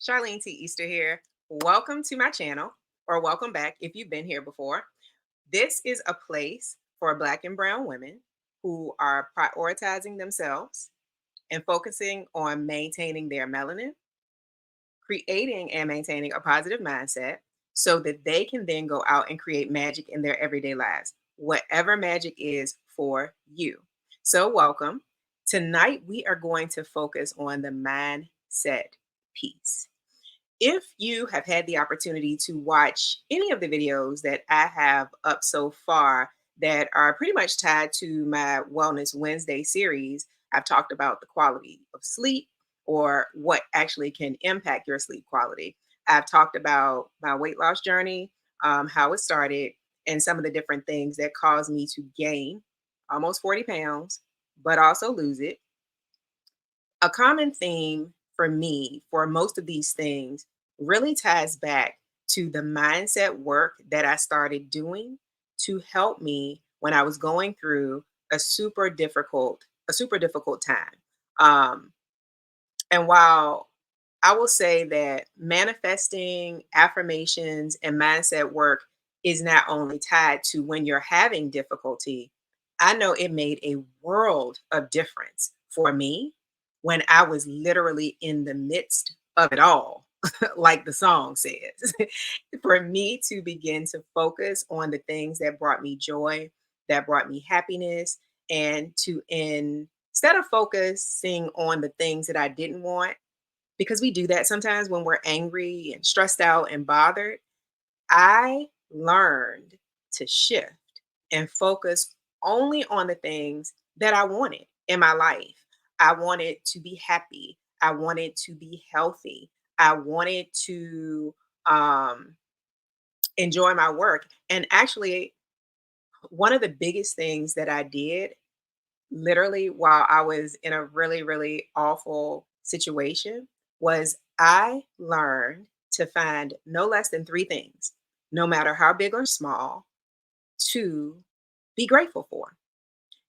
Charlene T. Easter here. Welcome to my channel, or welcome back if you've been here before. This is a place for Black and Brown women who are prioritizing themselves and focusing on maintaining their melanin, creating and maintaining a positive mindset so that they can then go out and create magic in their everyday lives, whatever magic is for you. So, welcome. Tonight, we are going to focus on the mindset piece. If you have had the opportunity to watch any of the videos that I have up so far that are pretty much tied to my Wellness Wednesday series, I've talked about the quality of sleep or what actually can impact your sleep quality. I've talked about my weight loss journey, how it started, and some of the different things that caused me to gain almost 40 pounds, but also lose it. A common theme for me for most of these things really ties back to the mindset work that I started doing to help me when I was going through a super difficult time. Um, and while I will say that manifesting affirmations and mindset work is not only tied to when you're having difficulty, I know it made a world of difference for me when I was literally in the midst of it all, like the song says. For me to begin to focus on the things that brought me joy, that brought me happiness, and to instead of focusing on the things that I didn't want, because we do that sometimes when we're angry and stressed out and bothered. I learned to shift and focus only on the things that I wanted in my life. I wanted to be happy. I wanted to be healthy. I wanted to um, enjoy my work. And actually, one of the biggest things that I did literally while I was in a really, really awful situation was I learned to find no less than three things, no matter how big or small, to be grateful for.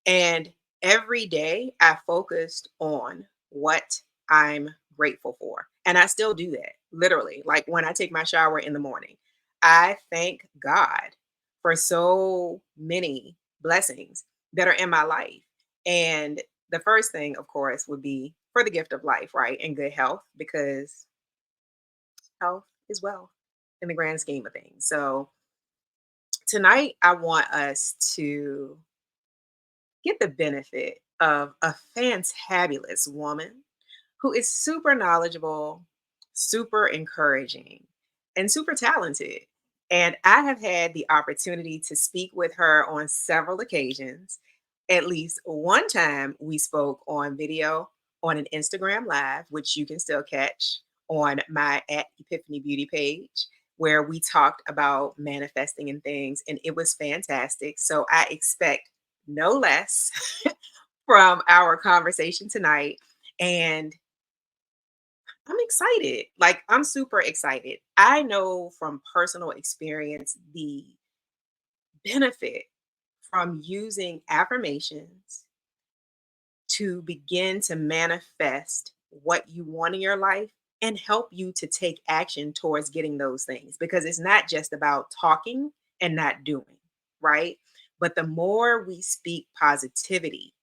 And every day I focused on what I'm grateful for. And I still do that, literally. Like when I take my shower in the morning, I thank God for so many blessings that are in my life. And the first thing, of course, would be for the gift of life, right? And good health, because health is wealth in the grand scheme of things. So tonight, I want us to get the benefit of a fantabulous woman who is super knowledgeable, super encouraging, and super talented. And I have had the opportunity to speak with her on several occasions. At least one time we spoke on video on an Instagram live, which you can still catch on my at Epiphany Beauty page, where we talked about manifesting and things, and it was fantastic. So I expect no less from our conversation tonight. And I'm excited. Like, I'm super excited. I know from personal experience the benefit from using affirmations to begin to manifest what you want in your life and help you to take action towards getting those things, because it's not just about talking and not doing, right? But the more we speak positivity,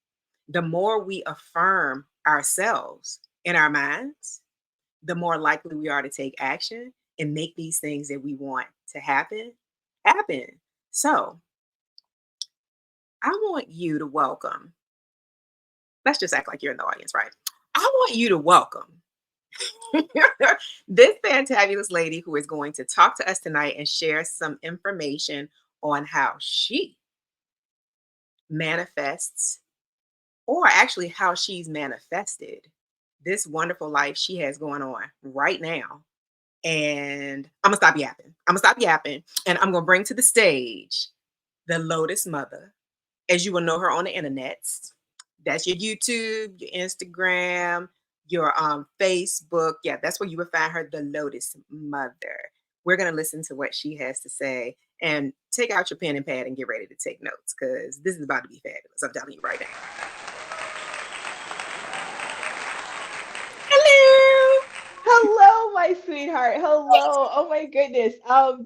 the more we affirm ourselves in our minds, the more likely we are to take action and make these things that we want to happen. So I want you to welcome, let's just act like you're in the audience, right? I want you to welcome this fantabulous lady who is going to talk to us tonight and share some information on how she manifests, or actually how she's manifested this wonderful life she has going on right now. And I'm gonna stop yapping, and I'm gonna bring to the stage the Lotus Mother, as you will know her on the internets. That's your YouTube, your Instagram, your Facebook. Yeah, that's where you would find her, the Lotus Mother. We're gonna listen to what she has to say and take out your pen and pad and get ready to take notes, because this is about to be fabulous. I'm telling you right now. Hello. Hello, my sweetheart. Hello. Oh my goodness.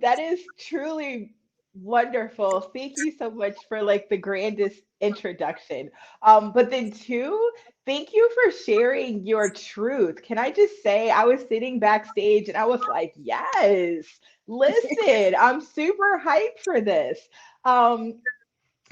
That is truly wonderful. Thank you so much for like the grandest introduction. But then two, thank you for sharing your truth. Can I just say I was sitting backstage and I was like, yes, listen, I'm super hyped for this. Um,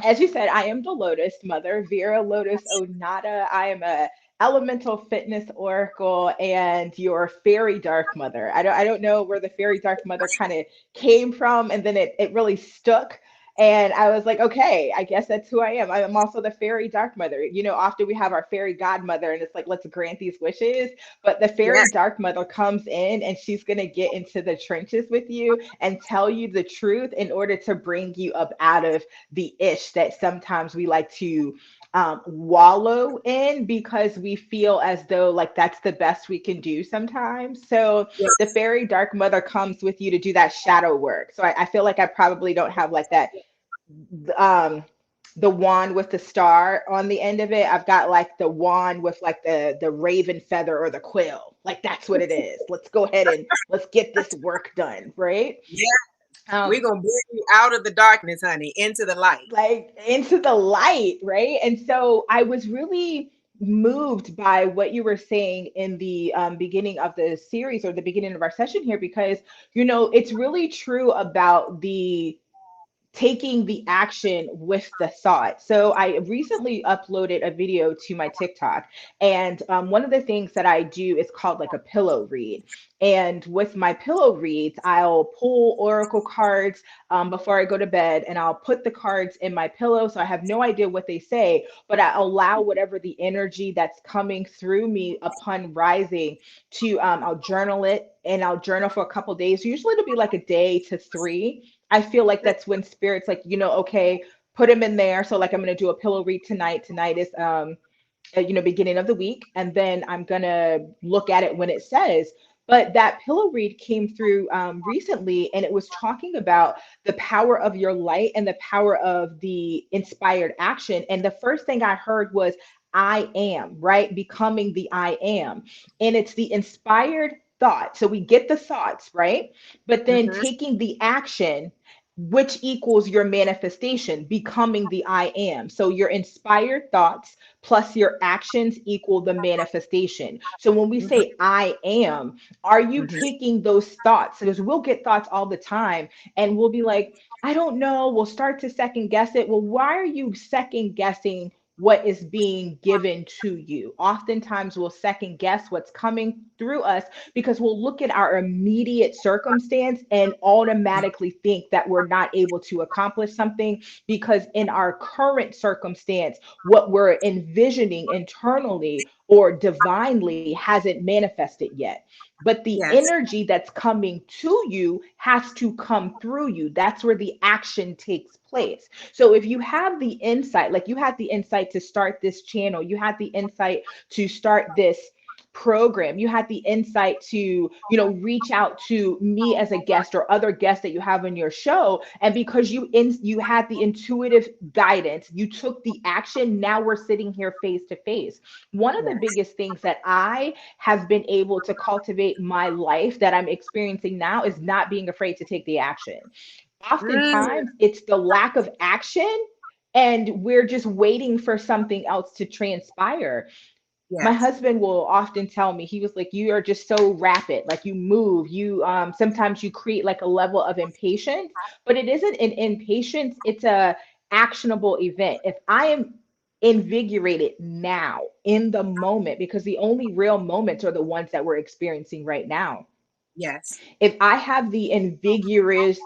as you said, I am the Lotus Mother, Vera Lotus Onata. I am a elemental fitness oracle and your fairy dark mother. I don't know where the fairy dark mother kind of came from, and then it really stuck. And I was like, okay, I guess that's who I am. I'm also the fairy dark mother. You know, often we have our fairy godmother, and it's like, let's grant these wishes. But the fairy Yes, dark mother comes in, and she's going to get into the trenches with you and tell you the truth in order to bring you up out of the ish that sometimes we like to wallow in because we feel as though like that's the best we can do sometimes. So the yes, fairy dark mother comes with you to do that shadow work. So I feel like I probably don't have like that um the wand with the star on the end of it. I've got like the wand with like the raven feather or the quill. Like that's what it is. Let's go ahead and let's get this work done, right? yeah. We're Um, gonna bring you out of the darkness, honey, into the light. like into the light, right? And so I was really moved by what you were saying in the beginning of the series or the beginning of our session here, because it's really true about the taking the action with the thought. So I recently uploaded a video to my TikTok, and one of the things that I do is called like a pillow read. And with my pillow reads, I'll pull oracle cards before I go to bed, and I'll put the cards in my pillow, so I have no idea what they say, but I allow whatever the energy that's coming through me upon rising to I'll journal it, and I'll journal for a couple days. Usually it'll be like a day to three. I feel like that's when spirits like, okay, put them in there. So like I'm gonna do a pillow read tonight. Tonight is beginning of the week, and then I'm gonna look at it when it says. But that pillow read came through recently, and it was talking about the power of your light and the power of the inspired action. And the first thing I heard was I am, right? Becoming the I am. And it's the inspired thought. So we get the thoughts, right? But then Mhm. taking the action, which equals your manifestation, becoming the I am. So your inspired thoughts plus your actions equal the manifestation. So when we Mhm. say I am, are you Mhm. taking those thoughts? Because we'll get thoughts all the time and we'll be like, I don't know. We'll start to second guess it. Well, why are you second guessing what is being given to you? Oftentimes we'll second guess what's coming through us because we'll look at our immediate circumstance and automatically think that we're not able to accomplish something because in our current circumstance, what we're envisioning internally or divinely hasn't manifested yet. But the Yes, energy that's coming to you has to come through you. That's where the action takes place. So if you have the insight, like you had the insight to start this channel, you had the insight to start this program, you had the insight to reach out to me as a guest or other guests that you have on your show, and because you had the intuitive guidance, you took the action. Now we're sitting here face to face. One of the yes. biggest things that I have been able to cultivate my life that I'm experiencing now is not being afraid to take the action. Mm, Oftentimes it's the lack of action, and we're just waiting for something else to transpire. My yes, husband will often tell me, he was like, you are just so rapid, like you move, you sometimes you create like a level of impatience, but it isn't an impatience, it's a actionable event. If I am invigorated now in the moment, because the only real moments are the ones that we're experiencing right now, yes, if I have the invigorated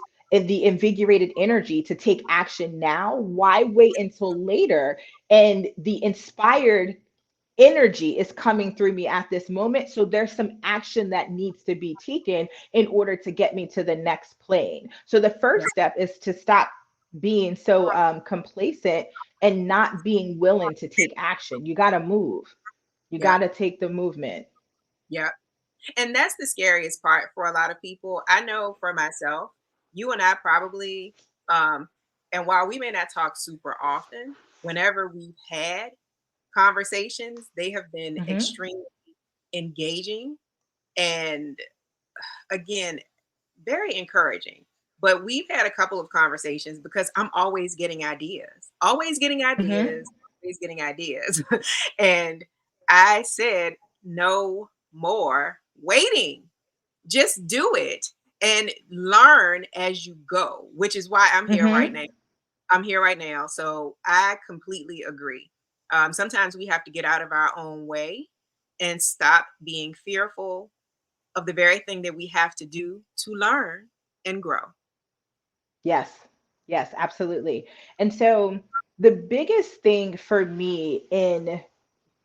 energy to take action now, why wait until later? And the inspired energy is coming through me at this moment. So there's some action that needs to be taken in order to get me to the next plane. So the first yes, step is to stop being so complacent and not being willing to take action. You got to move. You yeah, got to take the movement. yeah. And that's the scariest part for a lot of people. I know for myself, you and I probably, um, and while we may not talk super often, whenever we've had conversations, they have been Hmm. extremely engaging and again, very encouraging. But we've had a couple of conversations because I'm always getting Hmm. ideas, always getting ideas. And I said, no more waiting. Just do it and learn as you go, which is why I'm here right Hmm. now. I'm here right now. So I completely agree. Sometimes we have to get out of our own way and stop being fearful of the very thing that we have to do to learn and grow. Yes, yes, absolutely. And so the biggest thing for me in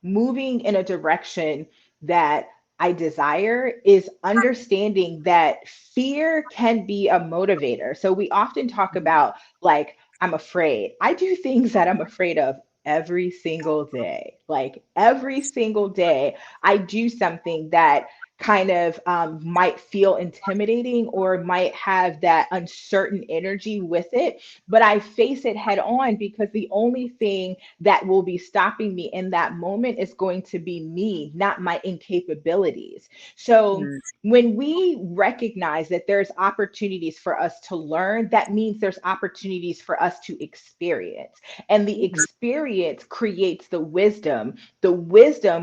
moving in a direction that I desire is understanding that fear can be a motivator. So we often talk Mhm. about, like, I'm afraid. I do things that I'm afraid of every single day. Like every single day, I do something that kind of might feel intimidating or might have that uncertain energy with it, but I face it head on because the only thing that will be stopping me in that moment is going to be me, not my incapabilities. So Mhm. when we recognize that there's opportunities for us to learn, that means there's opportunities for us to experience. And the Mhm. experience creates the wisdom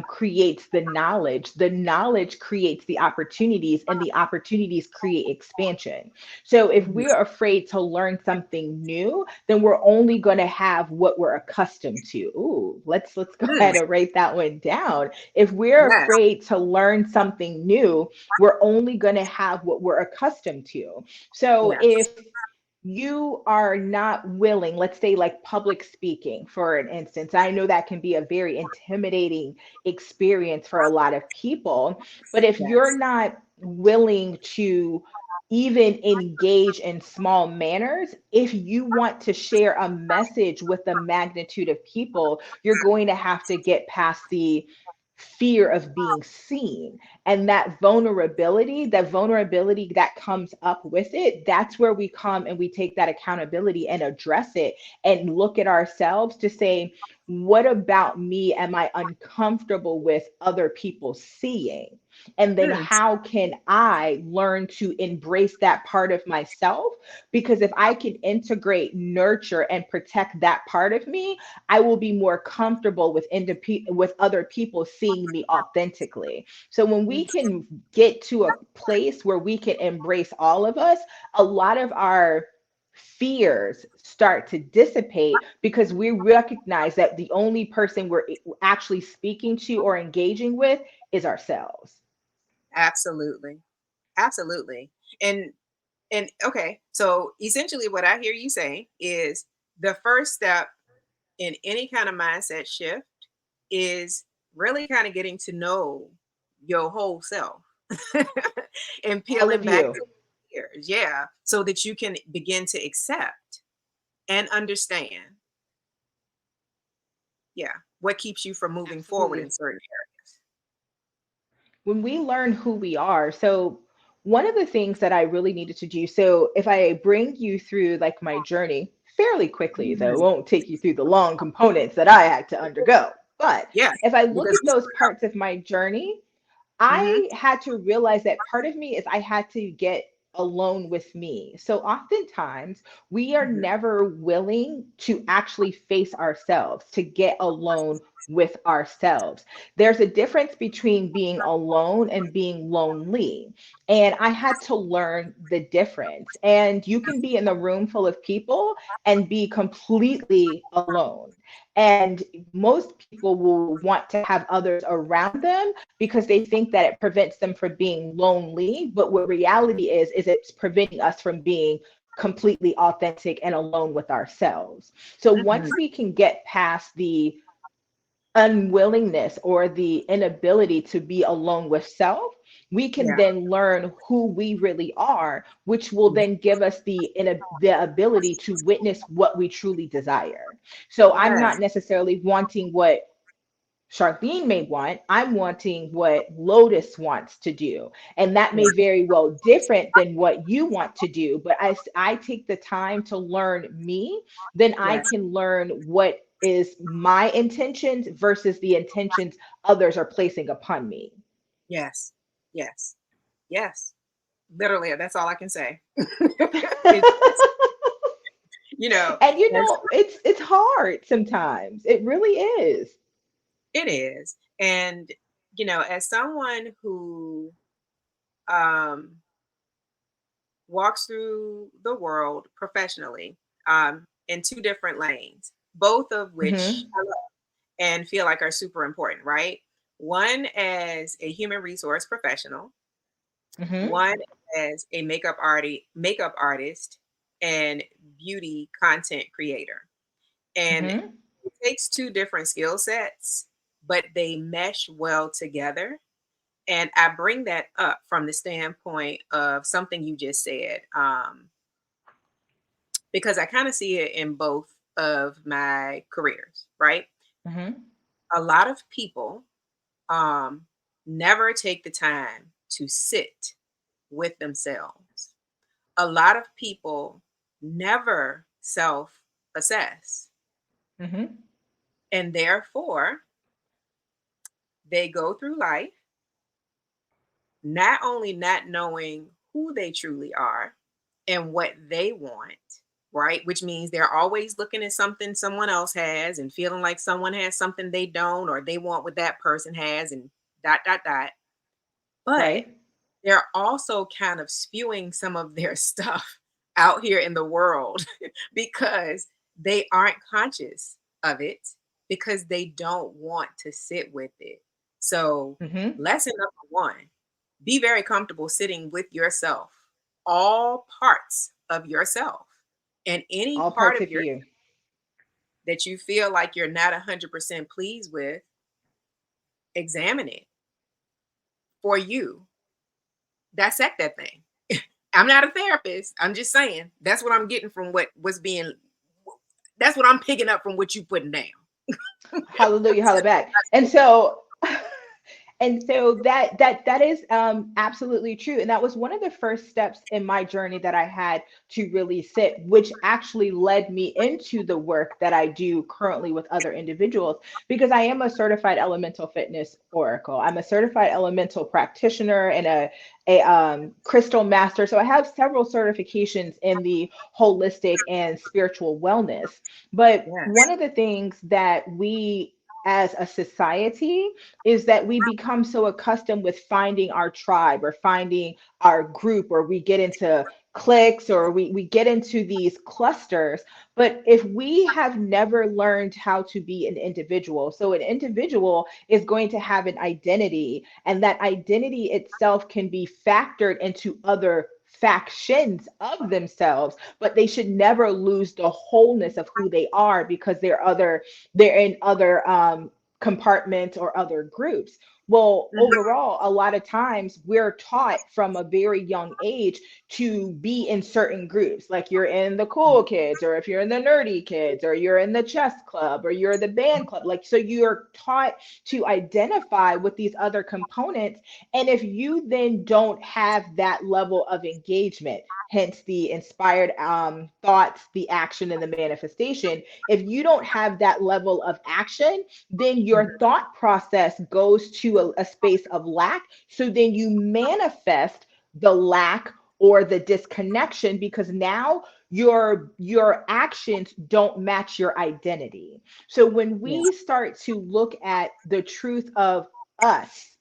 creates the knowledge creates the opportunities, and the opportunities create expansion. So if Mhm. we're afraid to learn something new, then we're only going to have what we're accustomed to. Ooh, let's go Mm. ahead and write that one down. If we're Yes. afraid to learn something new, we're only going to have what we're accustomed to. So Yes. if you are not willing, let's say like public speaking, for an instance, I know that can be a very intimidating experience for a lot of people, but if you're Yes. not willing to even engage in small manners, if you want to share a message with the magnitude of people, you're going to have to get past the fear of being seen. And that vulnerability that comes up with it, that's where we come and we take that accountability and address it and look at ourselves to say, what about me am I uncomfortable with other people seeing? And then Mm. how can I learn to embrace that part of myself? Because if I can integrate, nurture, and protect that part of me, I will be more comfortable with other people seeing me authentically. So when we can get to a place where we can embrace all of us, a lot of our fears start to dissipate because we recognize that the only person we're actually speaking to or engaging with is ourselves. Absolutely. Absolutely. And okay, so essentially what I hear you saying is the first step in any kind of mindset shift is really kind of getting to know your whole self and All peeling of back you. the layers. Yeah. So that you can begin to accept and understand, yeah, what keeps you from moving forward in Absolutely. certain areas. When we learn who we are. So, one of the things that I really needed to do, so if I bring you through like my journey fairly quickly, though, it Mhm. won't take you through the long components that I had to undergo. But Yeah. if I look Because at those parts of my journey, hmm I had to realize that part of me is I had to get alone with me. So oftentimes we are hmm never willing to actually face ourselves, to get alone with ourselves. There's a difference between being alone and being lonely. And I had to learn the difference. And you can be in a room full of people and be completely alone. And most people will want to have others around them because they think that it prevents them from being lonely. But what reality is it's preventing us from being completely authentic and alone with ourselves. So hmm once we can get past the unwillingness or the inability to be alone with self, we can Yeah. then learn who we really are, which will then give us the ability to witness what we truly desire. So I'm Yes. not necessarily wanting what Charlene may want, I'm wanting what Lotus wants to do. And that may Yes. very well different than what you want to do. But as I take the time to learn me, then I Yes. can learn what is my intentions versus the intentions others are placing upon me. Yes. Yes. Yes. Literally, that's all I can say. It's, you know, And you as know, it's hard sometimes. It really is. it is. And, you know, as someone who um, walks through the world professionally in two different lanes, both of which Hmm. I love and feel like are super important, right? One as a human resource professional, Hmm. one as a makeup artist and beauty content creator. And Hmm. it takes two different skill sets, but they mesh well together. And I bring that up from the standpoint of something you just said, because I kind of see it in both of my careers, right? Hmm. A lot of people um, never take the time to sit with themselves. A lot of people never self assess. Hmm. And therefore, they go through life not only not knowing who they truly are and what they want, right? Which means they're always looking at something someone else has and feeling like someone has something they don't, or they want what that person has, and dot, dot, dot. But Right. they're also kind of spewing some of their stuff out here in the world because they aren't conscious of it, because they don't want to sit with it. So, Hmm. lesson number one, be very comfortable sitting with yourself, all parts of yourself, and any All part parts of of your you. that you feel like you're not 100% pleased with, examine it for you, dissect that thing. I'm not a therapist. I'm just saying that's what I'm getting from what's being. That's what I'm picking up from what you putting down. Hallelujah, holla back. And so that is absolutely true, and that was one of the first steps in my journey that I had to really sit, which actually led me into the work that I do currently with other individuals, because I am a certified elemental fitness oracle. I'm a certified elemental practitioner and a crystal master, so I have several certifications in the holistic and spiritual wellness. But one Yes. of the things that we as a society is that we become so accustomed with finding our tribe or finding our group, or we get into cliques, or we get into these clusters. But if we have never learned how to be an individual, so an individual is going to have an identity, and that identity itself can be factored into other factions of themselves, but they should never lose the wholeness of who they are, because they're in other compartments or other groups. Well, Mhm. overall, a lot of times we're taught from a very young age to be in certain groups. Like you're in the cool kids, or if you're in the nerdy kids, or you're in the chess club, or you're the band club. Like, so you're taught to identify with these other components. And if you then don't have that level of engagement, hence the inspired thoughts, the action, and the manifestation, if you don't have that level of action, then Mhm. your thought process goes to a space of lack. So then you manifest the lack or the disconnection, because now your actions don't match your identity. So when Yes. we start to look at the truth of us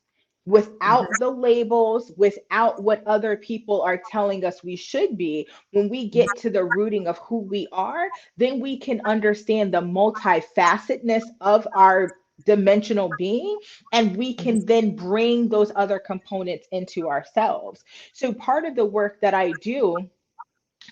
Mhm. without the labels, without what other people are telling us we should be, when we Mhm. get to the rooting of who we are, then we can understand the multifacetedness of our dimensional being, and we Mhm. can then bring those other components into ourselves. So part of the work that I do,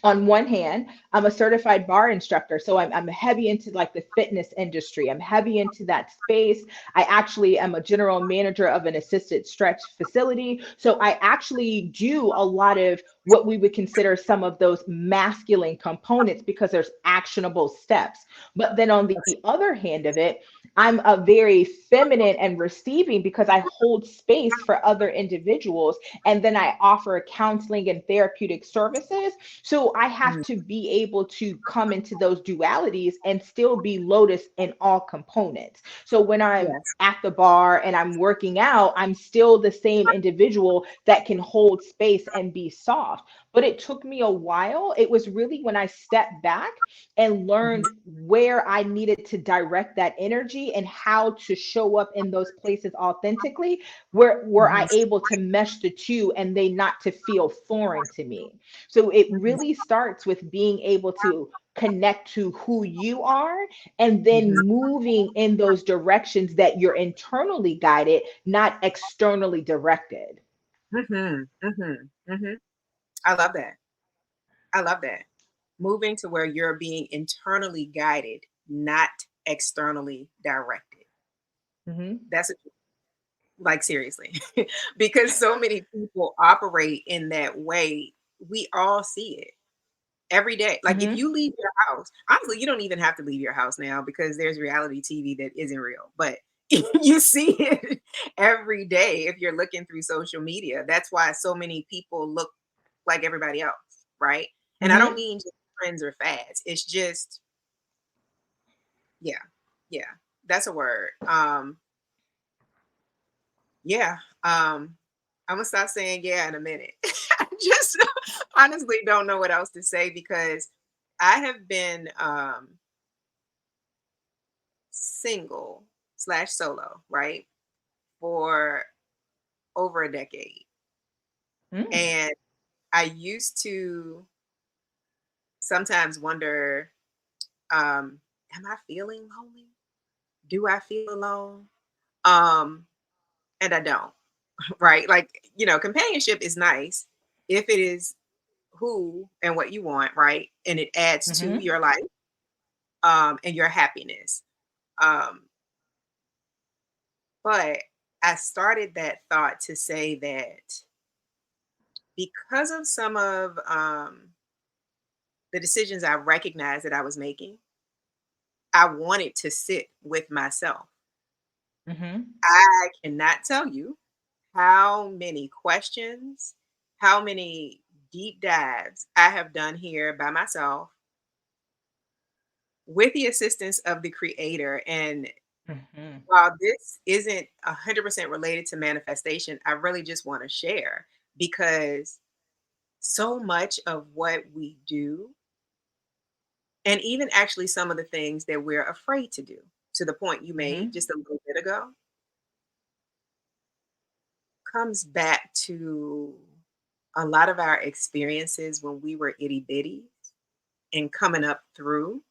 on one hand, I'm a certified bar instructor. So I'm heavy into like the fitness industry. I'm heavy into that space. I actually am a general manager of an assisted stretch facility. So I actually do a lot of what we would consider some of those masculine components, because there's actionable steps. But then on the other hand of it, I'm a very feminine and receiving because I hold space for other individuals. And then I offer counseling and therapeutic services. So I have Mm, to be able to come into those dualities and still be Lotus in all components. So when I'm yes. at the bar and I'm working out, I'm still the same individual that can hold space and be soft. But it took me a while. It was really when I stepped back and Mhm, learned where I needed to direct that energy and how to show up in those places authentically, where were mhm, I able to mesh the two and they not to feel foreign to me. So it mhm, really starts with being able to connect to who you are and then mhm, moving in those directions that you're internally guided, not externally directed. mhm, mhm, mhm. I love that. I love that. Moving to where you're being internally guided, not externally directed. Mhm. That's a, like seriously, because so many people operate in that way. We all see it every day. Like if Mhm. you leave your house, honestly, you don't even have to leave your house now because there's reality TV that isn't real, but you see it every day if you're looking through social media. That's why so many people look like everybody else, right? And I don't Mhm. mean just trends or fads. It's just, yeah, yeah, that's a word. Yeah, I'm gonna stop saying yeah in a minute. I just honestly don't know what else to say because I have been single slash solo, right, for over a decade. Mm. And I used to sometimes wonder, am I feeling lonely? Do I feel alone? Um, and I don't, right? Like, companionship is nice if it is who and what you want, right? And it adds to Mhm. your life, and your happiness. Um, but I started that thought to say that because of some of the decisions I recognized that I was making, I wanted to sit with myself. Mhm. I cannot tell you how many questions, how many deep dives I have done here by myself with the assistance of the creator. And Mhm. while this isn't 100% related to manifestation, I really just want to share because so much of what we do, and even actually some of the things that we're afraid to do, to the point you made Mhm. just a little bit ago, comes back to a lot of our experiences when we were itty bitty and coming up through.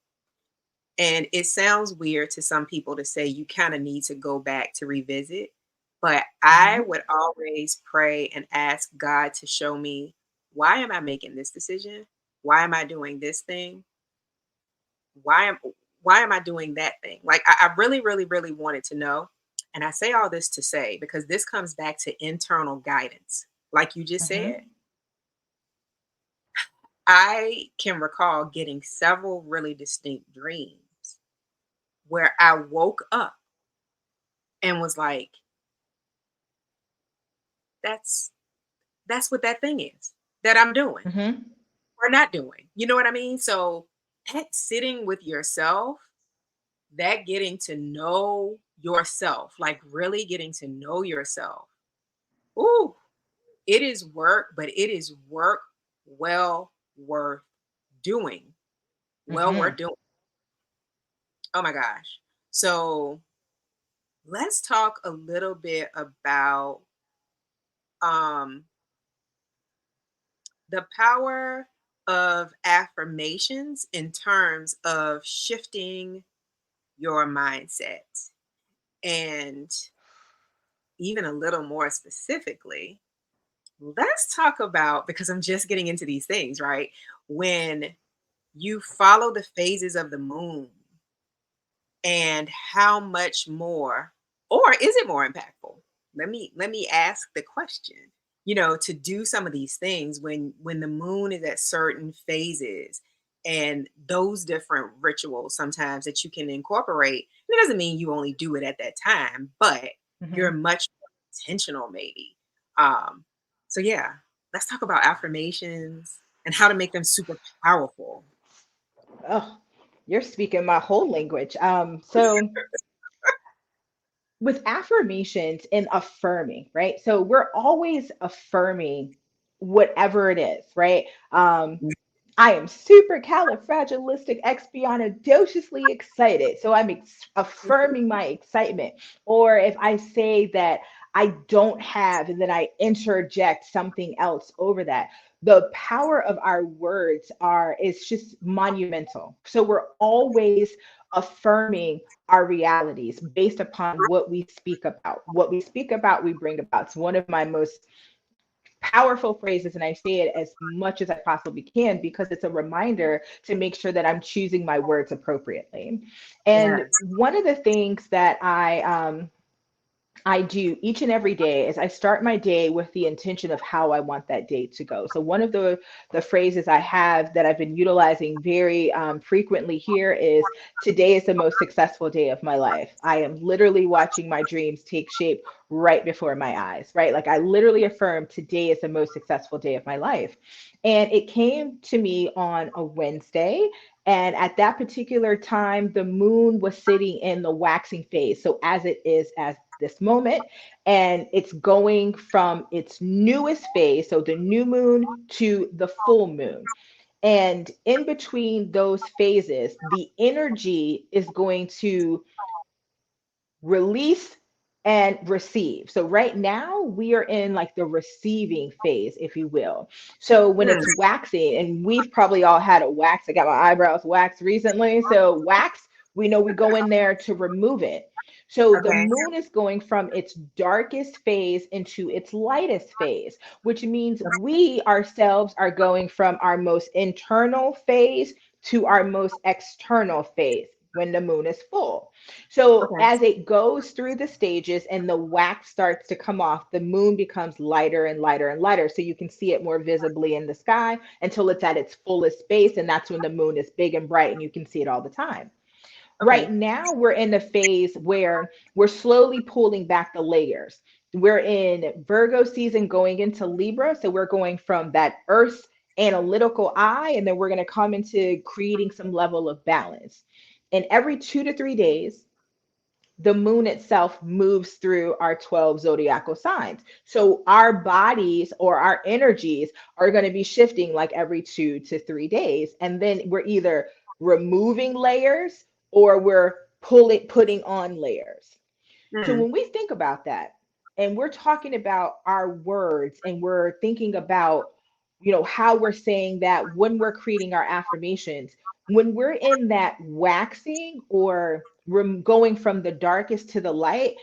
And it sounds weird to some people to say you kind of need to go back to revisit, but I Mhm. would always pray and ask God to show me, why am I making this decision? Why am I doing this thing? Why am why am I doing that thing? Like I really, really, really wanted to know. And I say all this to say because this comes back to internal guidance. Like you just said, Mhm. I can recall getting several really distinct dreams where I woke up and was like, that's that's what that thing is that I'm doing Mhm. or not doing. You know what I mean? So that sitting with yourself, that getting to know yourself, like really getting to know yourself. Ooh, it is work, but it is work well worth doing. Well worth Mhm. doing. Oh my gosh. So let's talk a little bit about um the power of affirmations in terms of shifting your mindset. And even a little more specifically, let's talk about, because I'm just getting into these things, right? When you follow the phases of the moon and how much more, or is it more impactful? Let me ask the question. To do some of these things when the moon is at certain phases and those different rituals sometimes that you can incorporate. It doesn't mean you only do it at that time, but you're Mhm. much more intentional, maybe. Um, so yeah, let's talk about affirmations and how to make them super powerful. Oh, you're speaking my whole language. So with affirmations and affirming, right? So we're always affirming whatever it is, right? I am super califragilisticexpialidociously excited. So I'm affirming my excitement. Or if I say that I don't have, and then I interject something else over that. The power of our words are is just monumental. So we're always affirming our realities based upon what we speak about. What we speak about, we bring about. It's one of my most powerful phrases, and I say it as much as I possibly can because it's a reminder to make sure that I'm choosing my words appropriately. And Yes. one of the things that I do each and every day is I start my day with the intention of how I want that day to go. So one of the phrases I have that I've been utilizing very frequently here is today is the most successful day of my life. I am literally watching my dreams take shape right before my eyes, right? Like I literally affirm today is the most successful day of my life. And it came to me on a Wednesday. And at that particular time, the moon was sitting in the waxing phase. So, as it is as this moment, and it's going from its newest phase, so the new moon to the full moon. And in between those phases, the energy is going to release and receive. So right now we are in like the receiving phase, if you will. So when Mm, it's waxing, and we've probably all had a wax. I got my eyebrows waxed recently. So wax, we know we go in there to remove it. So the okay. moon is going from its darkest phase into its lightest phase, which means we ourselves are going from our most internal phase to our most external phase when the moon is full. So Okay. as it goes through the stages and the wax starts to come off, the moon becomes lighter and lighter and lighter. So you can see it more visibly in the sky until it's at its fullest space. And that's when the moon is big and bright and you can see it all the time. Right Okay. now, we're in the phase where we're slowly pulling back the layers. We're in Virgo season going into Libra. So we're going from that earth analytical eye, and then we're going to come into creating some level of balance. And every 2 to 3 days, the moon itself moves through our 12 zodiacal signs. So our bodies or our energies are going to be shifting like every 2 to 3 days. And then we're either removing layers or we're putting on layers. So Mm, when we think about that, and we're talking about our words, and we're thinking about, how we're saying that when we're creating our affirmations, when we're in that waxing or going from the darkest to the light,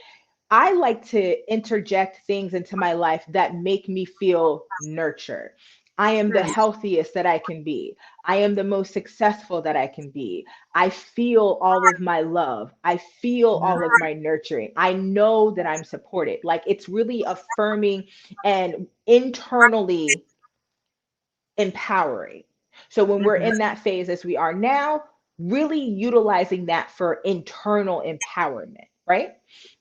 I like to interject things into my life that make me feel nurtured. I am the mm, healthiest that I can be. I am the most successful that I can be. I feel all of my love. I feel all of my nurturing. I know that I'm supported. Like it's really affirming and internally empowering. So when we're mhm, in that phase as we are now, really utilizing that for internal empowerment, right?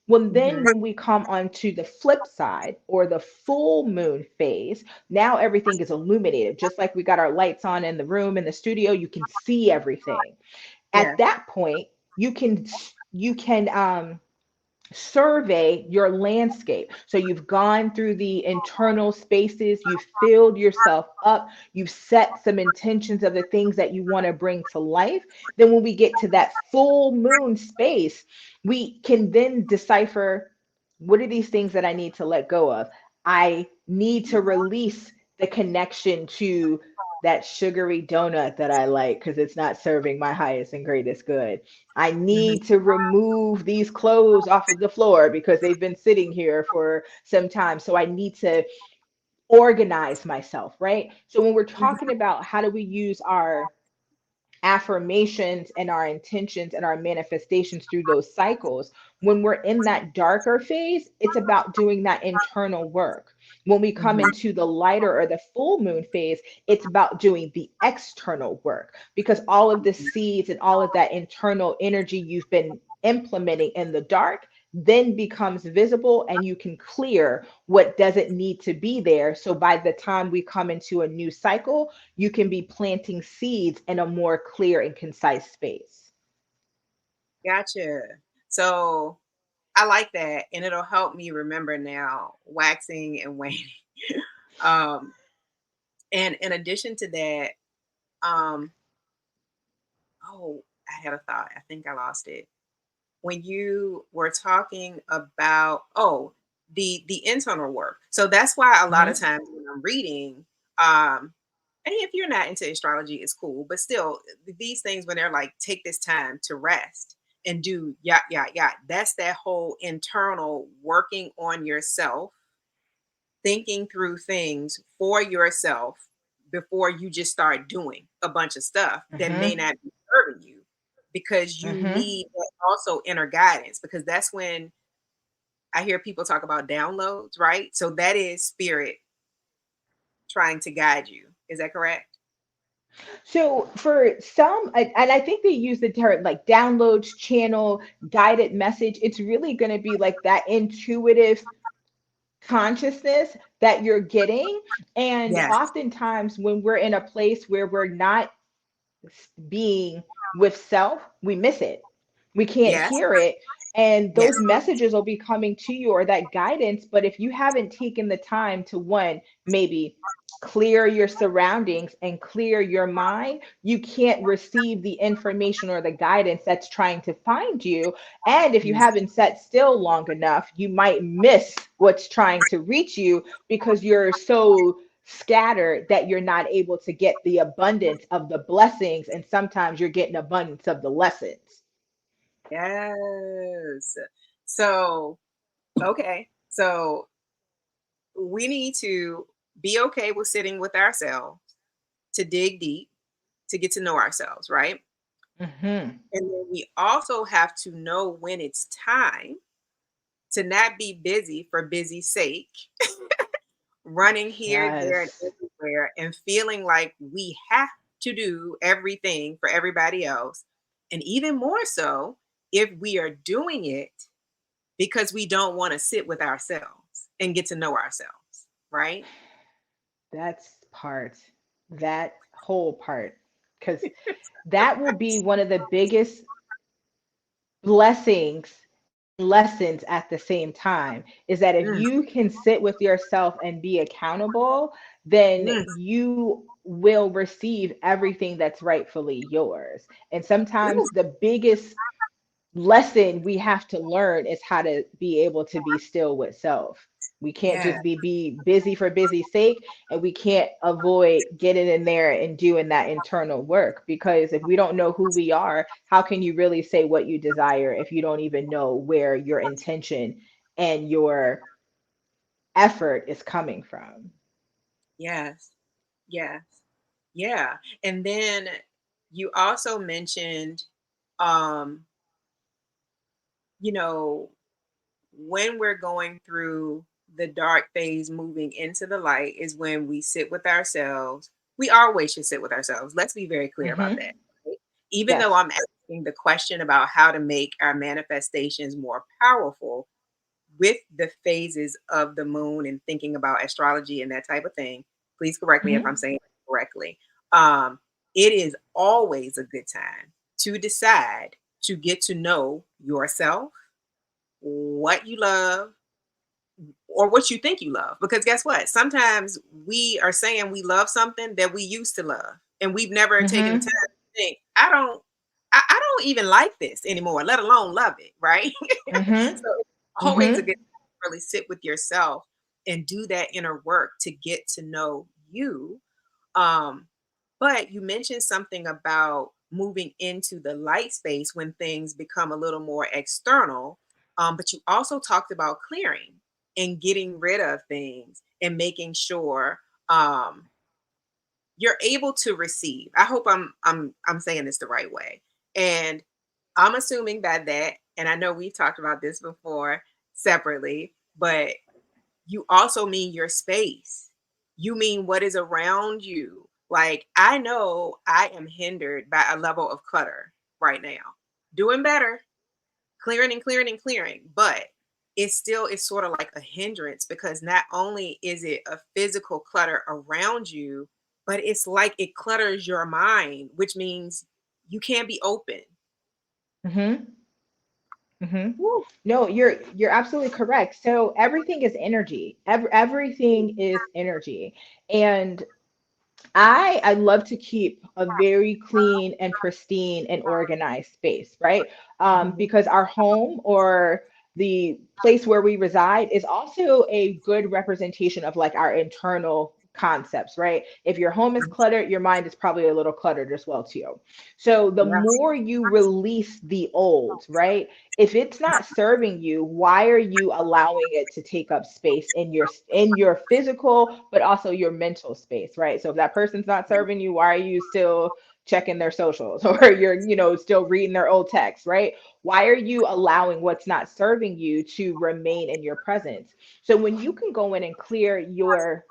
Well, then mhm. when we come onto the flip side or the full moon phase, now everything is illuminated. Just like we got our lights on in the room in the studio, you can see everything. At Yeah. that point, you can survey your landscape. So you've gone through the internal spaces, you've filled yourself up, you've set some intentions of the things that you want to bring to life. Then when we get to that full moon space, we can then decipher what are these things that I need to let go of? I need to release the connection to that sugary donut that I like because it's not serving my highest and greatest good. I Mhm, need to remove these clothes off of the floor because they've been sitting here for some time. So I need to organize myself, right? So when we're mhm. talking about how do we use our affirmations and our intentions and our manifestations through those cycles, when we're in that darker phase, it's about doing that internal work. When we come Mhm. into the lighter or the full moon phase, it's about doing the external work, because all of the seeds and all of that internal energy you've been implementing in the dark then becomes visible, and you can clear what doesn't need to be there. So by the time we come into a new cycle, you can be planting seeds in a more clear and concise space. Gotcha. So I like that, and it'll help me remember now waxing and waning. um, and in addition to that, um, oh, I had a thought. I think I lost it. When you were talking about, oh, the internal work. So that's why a lot of Mhm. times when I'm reading, um, and if you're not into astrology, it's cool, but still, these things when they're like, take this time to rest and do yacht, yacht, yacht. That's that whole internal working on yourself, thinking through things for yourself before you just start doing a bunch of stuff that may Mhm. not be serving you, because you Mhm. need that also inner guidance, because that's when I hear people talk about downloads, right? So that is spirit trying to guide you. Is that correct? So for some, and I think they use the term like downloads, channel, guided message. It's really going to be like that intuitive consciousness that you're getting. And Yes. oftentimes, when we're in a place where we're not being with self, we miss it. We can't Yes. hear it. And Yes. those messages will be coming to you, or that guidance. But if you haven't taken the time to, one, maybe clear your surroundings and clear your mind, you can't receive the information or the guidance that's trying to find you. And if you Yes. haven't sat still long enough, you might miss what's trying to reach you because you're so scattered that you're not able to get the abundance of the blessings, and sometimes you're getting abundance of the lessons. Yes. So, okay. So we need to be okay with sitting with ourselves, to dig deep, to get to know ourselves, right? Hmm. And then we also have to know when it's time to not be busy for busy's sake, running here, there, and Yes. everywhere, and feeling like we have to do everything for everybody else. And even more so, if we are doing it because we don't want to sit with ourselves and get to know ourselves, right? That's part, that whole part, because that will be one of the biggest blessings and lessons at the same time, is that if Mm, you can sit with yourself and be accountable, then mm, you will receive everything that's rightfully yours. And ooh, sometimes the biggest lesson we have to learn is how to be able to be still with self. We can't yeah, just be busy for busy's sake, and we can't avoid getting in there and doing that internal work, because if we don't know who we are, how can you really say what you desire if you don't even know where your intention and your effort is coming from? yes, yes, yeah. And then you also mentioned, um, you know, when we're going through the dark phase moving into the light is when we sit with ourselves. We always should sit with ourselves. Let's be very clear about Hmm. that, right? Even though Yes. I'm asking the question about how to make our manifestations more powerful with the phases of the moon and thinking about astrology and that type of thing, please correct me if I'm Hmm. saying it correctly. Um, it is always a good time to decide to get to know yourself, what you love, or what you think you love. Because guess what? Sometimes we are saying we love something that we used to love, and we've never taken the time Hmm. to think, I don't even like this anymore, let alone love it, right? Hmm. So it's always a Hmm. good time to really sit with yourself and do that inner work to get to know you. Um, but you mentioned something about moving into the light space when things become a little more external. But you also talked about clearing and getting rid of things and making sure um, you're able to receive. I hope I'm saying this the right way. And I'm assuming by that, and I know we've talked about this before separately, but you also mean your space. You mean what is around you. Like, I know I am hindered by a level of clutter right now. Doing better, clearing and clearing and clearing, but it still is sort of like a hindrance, because not only is it a physical clutter around you, but it's like it clutters your mind, which means you can't be open. Hmm. Hmm. Woo. No, you're absolutely correct. So everything is energy. Everything is energy. And I love to keep a very clean and pristine and organized space, right? Mhm. Because our home or the place where we reside is also a good representation of like our internal concepts, right? If your home is cluttered, your mind is probably a little cluttered as well too. So the Yes. more you release the old, right? If it's not serving you, why are you allowing it to take up space in your physical but also your mental space, right? So if that person's not serving you, why are you still checking their socials or you're, still reading their old texts, right? Why are you allowing what's not serving you to remain in your presence? So when you can go in and clear your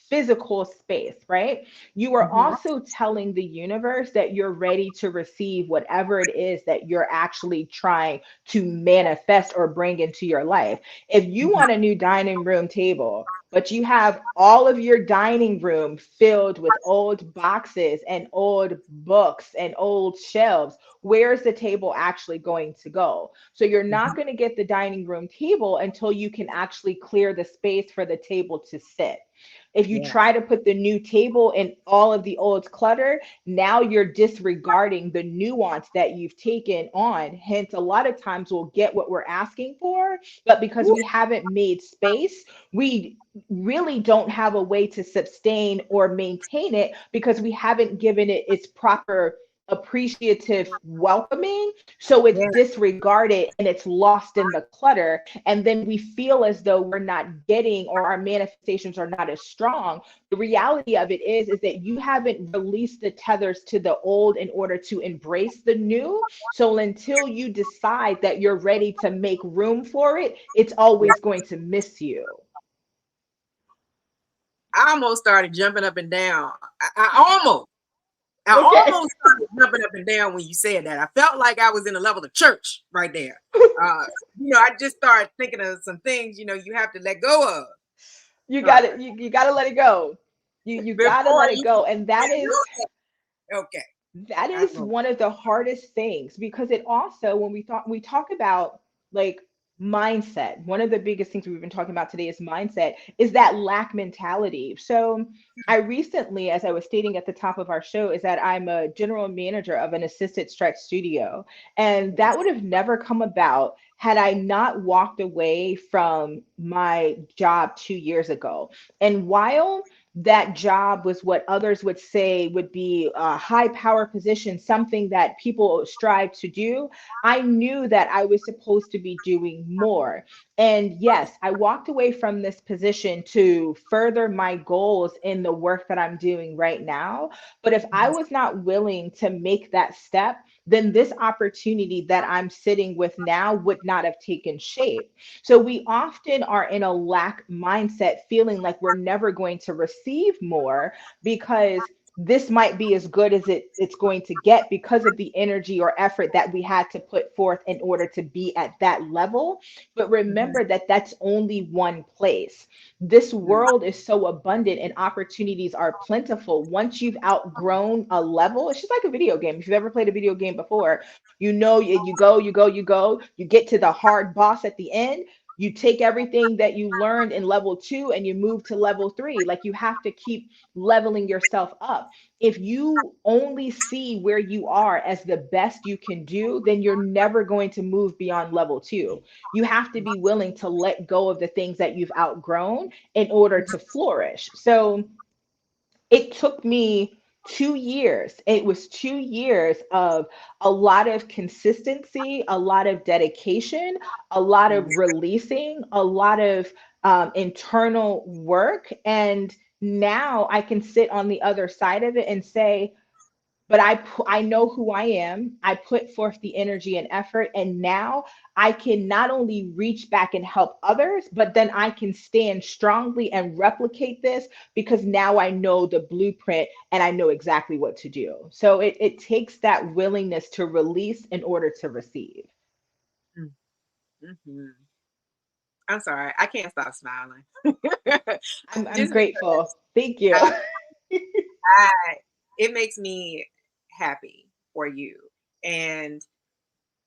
physical space, right? You are Mhm. also telling the universe that you're ready to receive whatever it is that you're actually trying to manifest or bring into your life. If you Mhm. want a new dining room table, but you have all of your dining room filled with old boxes and old books and old shelves, where's the table actually going to go? So you're not Mhm. going to get the dining room table until you can actually clear the space for the table to sit. If you Yes. try to put the new table in all of the old clutter, now you're disregarding the nuance that you've taken on. Hence, a lot of times we'll get what we're asking for, but because Woo. we haven't made space, we really don't have a way to sustain or maintain it because we haven't given it its proper appreciative welcoming. So it's Yeah. disregarded and it's lost in the clutter. And then we feel as though we're not getting or our manifestations are not as strong. The reality of it is that you haven't released the tethers to the old in order to embrace the new. So until you decide that you're ready to make room for it, it's Yeah. always going to miss you. I almost started jumping up and down. I Okay. almost started jumping up and down when you said that. I felt like I was in a level of church right there. Uh, I just started thinking of some things, you have to let go of. You Uh, got to you got to let it go. You got to before let it you go, and can okay. that I is know. one of the hardest things because it also when we talk about like mindset, one of the biggest things we've been talking about today is mindset, is that lack mentality. So I recently, as I was stating at the top of our show, is that I'm a general manager of an assisted stretch studio, and that would have never come about had I not walked away from my job 2 years ago. And while that job was what others would say would be a high power position, something that people strive to do, I knew that I was supposed to be doing more. And yes, I walked away from this position to further my goals in the work that I'm doing right now. But if I was not willing to make that step, then this opportunity that I'm sitting with now would not have taken shape. So we often are in a lack mindset, feeling like we're never going to receive more because this might be as good as it's going to get because of the energy or effort that we had to put forth in order to be at that level. But Mhm. remember that that's only one place. This Mhm. world is so abundant and opportunities are plentiful. Once you've outgrown a level, it's just like a video game. If you've ever played a video game before, you get to the hard boss at the end. You take everything that you learned in level 2 and you move to level 3. Like you have to keep leveling yourself up. If you only see where you are as the best you can do, then you're never going to move beyond level 2. You have to be willing to let go of the things that you've outgrown in order to flourish. So it took me 2 years. It was 2 years of a lot of consistency, a lot of dedication, a lot of releasing, a lot of internal work. And now I can sit on the other side of it and say, but I know who I am. I put forth the energy and effort, and now I can not only reach back and help others, but then I can stand strongly and replicate this because now I know the blueprint and I know exactly what to do. So it takes that willingness to release in order to receive. Mm, mhm. I'm sorry, I can't stop smiling. I'm Just because grateful. Thank you. I I it makes me happy for you, and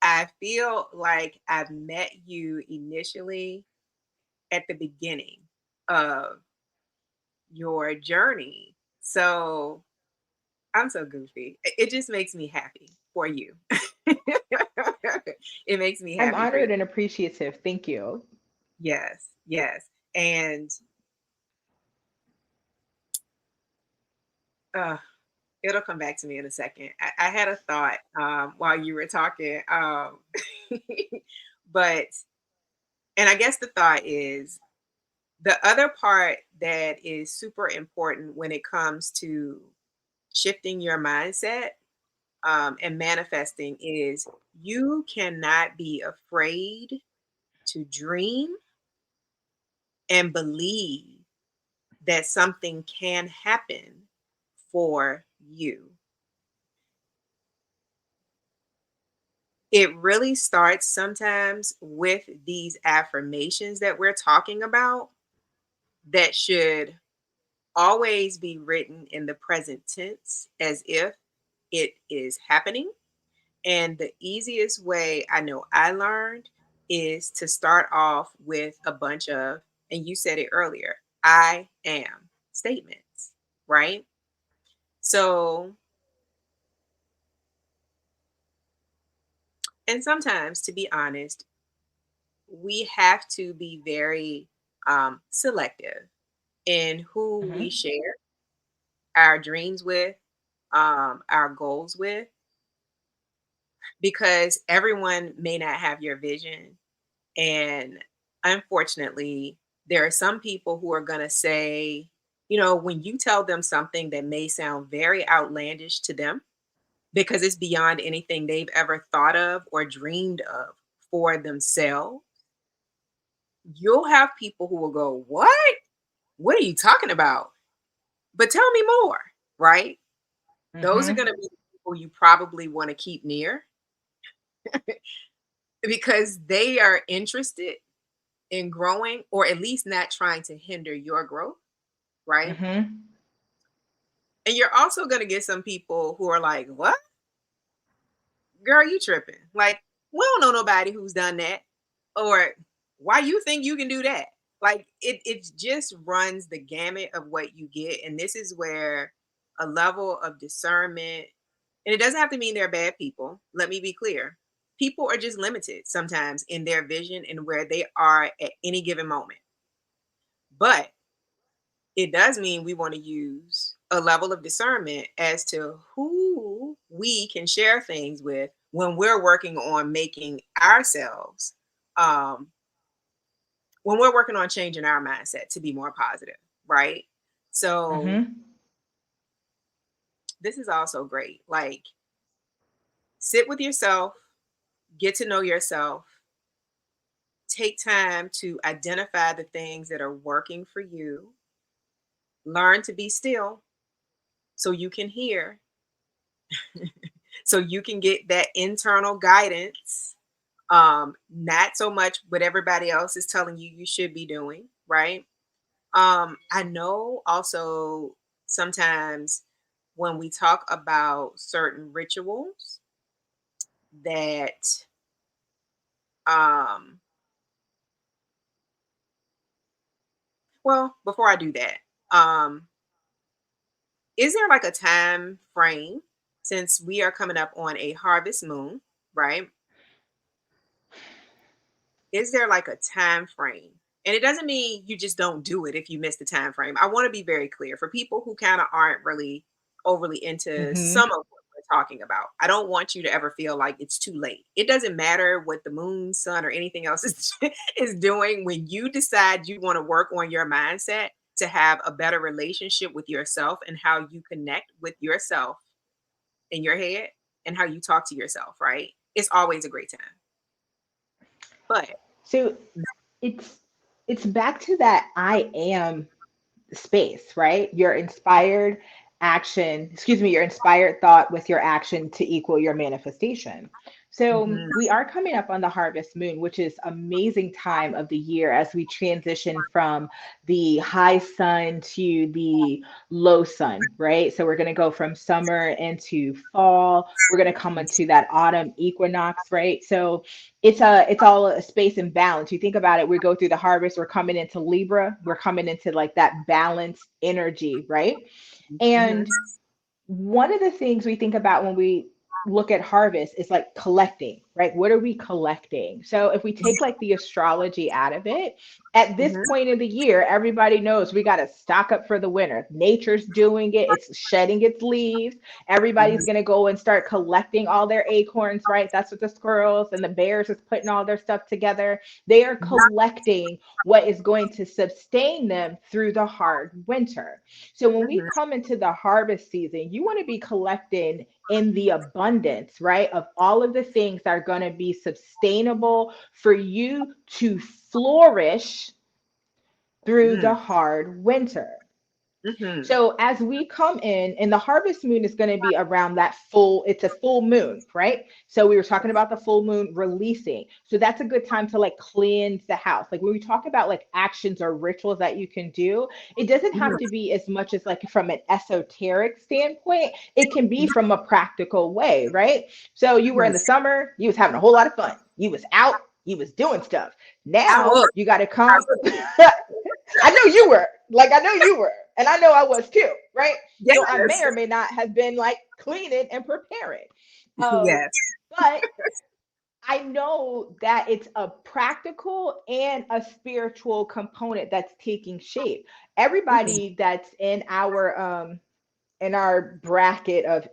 I feel like I've met you initially at the beginning of your journey. So I'm so goofy. It just makes me happy for you. It makes me I'm happy for you. honored and appreciative. Thank you. Yes, yes. And uh, it'll come back to me in a second. I had a thought while you were talking. But, and I guess the thought is the other part that is super important when it comes to shifting your mindset and manifesting is you cannot be afraid to dream and believe that something can happen for you. It really starts sometimes with these affirmations that we're talking about that should always be written in the present tense as if it is happening. And the easiest way I know I learned is to start off with a bunch of, and you said it earlier, I am statements, right? So, and sometimes, to be honest, we have to be very selective in who we Hmm. share our dreams with, our goals with, because everyone may not have your vision. And unfortunately, there are some people who are going to say, when you tell them something that may sound very outlandish to them, because it's beyond anything they've ever thought of or dreamed of for themselves, you'll have people who will go, "What? What are you talking about? But tell me more," right? Those are going Hmm. to be the people you probably want to keep near because they are interested in growing or at least not trying to hinder your growth, right? Hmm. And you're also going to get some people who are like, "What? Girl, you tripping. Like, we don't know nobody who's done that." Or why you think you can do that? Like it just runs the gamut of what you get. And this is where a level of discernment, and it doesn't have to mean they're bad people. Let me be clear. People are just limited sometimes in their vision and where they are at any given moment. But it does mean we want to use a level of discernment as to who we can share things with when we're working on making ourselves, um, when we're working on changing our mindset to be more positive, right? So, Hmm. this is also great. Like, sit with yourself, get to know yourself, take time to identify the things that are working for you, learn to be still so you can hear, so you can get that internal guidance, not so much what everybody else is telling you you should be doing, right? I know also sometimes when we talk about certain rituals that um well, before I do that, um is there like a time frame, since we are coming up on a harvest moon, right? Is there like a time frame? And it doesn't mean you just don't do it if you miss the time frame. I want to be very clear for people who kind of aren't really overly into some Hmm. of what we're talking about. I don't want you to ever feel like it's too late. It doesn't matter what the moon, sun, or anything else is is doing. When you decide you want to work on your mindset to have a better relationship with yourself and how you connect with yourself, in your head and how you talk to yourself, right? It's always a great time. But So it's it's back to that I am space, right? Your inspired your inspired thought with your action to equal your manifestation. So mhm, we are coming up on the harvest moon, which is amazing time of the year as we transition from the high sun to the low sun, right? So we're going to go from summer into fall. We're going to come into that autumn equinox, right? So it's all a space and balance. You think about it, we go through the harvest, we're coming into Libra, we're coming into like that balanced energy, right? mhm, And one of the things we think about when we look at harvest is like collecting, right? What are we collecting? So if we take like the astrology out of it, at this mhm, point of the year, everybody knows we got to stock up for the winter. Nature's doing it, it's shedding its leaves. Everybody's mhm, going to go and start collecting all their acorns, right? That's what the squirrels and the bears is putting all their stuff together. They are mhm, collecting what is going to sustain them through the hard winter. So when we mhm, come into the harvest season, you want to be collecting in the abundance, right? Of all of the things that are going to be sustainable for you to flourish through the mhm, hard winter. mhm, So as we come in, and the harvest moon is going to be around that full, it's a full moon, right? So we were talking about the full moon releasing. So that's a good time to like cleanse the house. Like when we talk about like actions or rituals that you can do, it doesn't have to mhm, be as much as like from an esoteric standpoint. It can be from a practical way, right? So you were in mhm. the summer, you was having a whole lot of fun. You was out, you was doing stuff. I Now was. you got to I come. was. I know you were. Like, I know you were. And I know I was too, right? So I may Yes. or may not have been like cleaning and preparing. Um, Yes. but I know that it's a practical and a spiritual component that's taking shape. Mhm, Everybody that's in our bracket of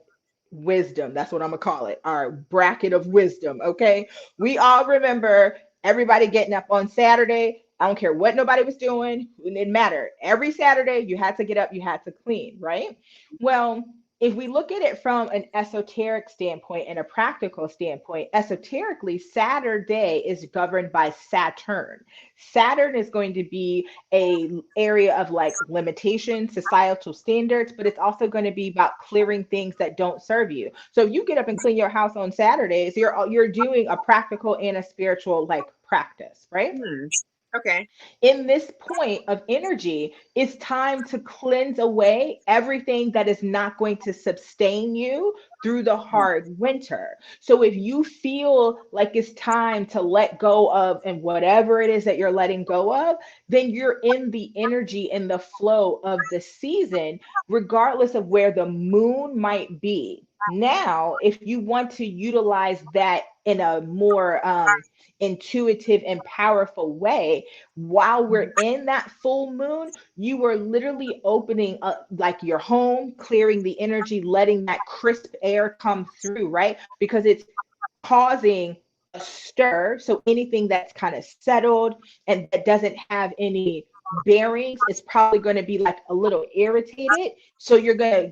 wisdom. That's what I'm gonna call it. Our bracket of wisdom. Okay. We all remember everybody getting up on Saturday. I don't care what nobody was doing. It didn't matter. Every Saturday you had to get up, you had to clean, right? Well, if we look at it from an esoteric standpoint and a practical standpoint, esoterically, Saturday is governed by Saturn. Saturn is going to be a area of like limitation, societal standards, but it's also going to be about clearing things that don't serve you. So if you get up and clean your house on Saturdays, you're doing a practical and a spiritual like practice, right? mhm. Okay. In this point of energy, it's time to cleanse away everything that is not going to sustain you through the Mhm, hard winter. So if you feel like it's time to let go of and whatever it is that you're letting go of, then you're in the energy and the flow of the season, regardless of where the moon might be. Now, if you want to utilize that in a more intuitive and powerful way, while we're in that full moon, you are literally opening up like your home, clearing the energy, letting that crisp air come through, right? Because it's causing a stir. So anything that's kind of settled and that doesn't have any bearings is probably going to be like a little irritated. So you're going to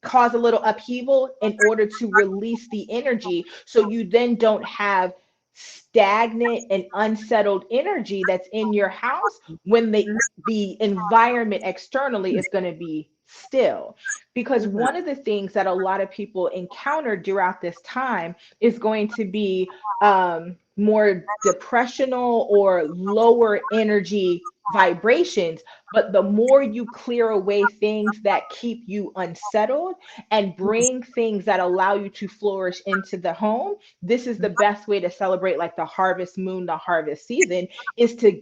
cause a little upheaval in order to release the energy so you then don't have stagnant and unsettled energy that's in your house when the environment externally is going to be still. Because mhm, one of the things that a lot of people encounter throughout this time is going to be more depressional or lower energy vibrations. But the more you clear away things that keep you unsettled and bring things that allow you to flourish into the home, this is the best way to celebrate like the harvest moon, the harvest season, is to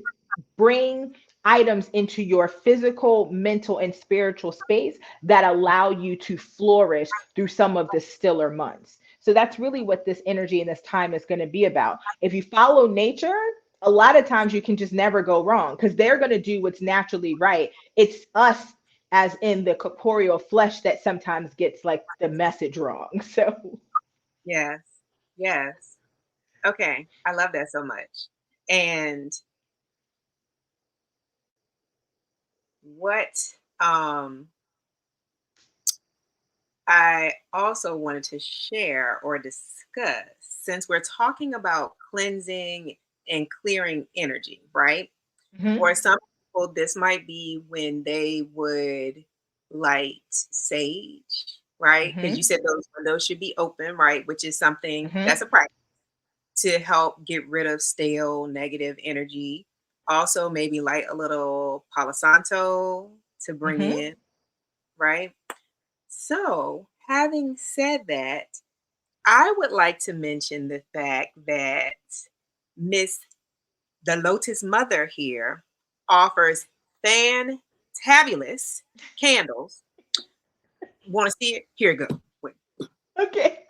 bring items into your physical, mental, and spiritual space that allow you to flourish through some of the stiller months. So that's really what this energy and this time is going to be about. If you follow nature, a lot of times you can just never go wrong because they're going to do what's naturally right. It's us, as in the corporeal flesh, that sometimes gets like the message wrong. So Yes. Yes. Okay. I love that so much. And what um I also wanted to share or discuss, since we're talking about cleansing and clearing energy, right? For Hmm. some people, this might be when they would light sage, right? Because you Hmm. said those windows should be open, right? Which is something that's Hmm. a practice to help get rid of stale negative energy. Also, maybe light a little Palo Santo to bring Hmm. in, right? So, having said that, I would like to mention the fact that Miss the Lotus Mother here offers fantabulous candles. Want to see it? Here it goes. Wait. Okay.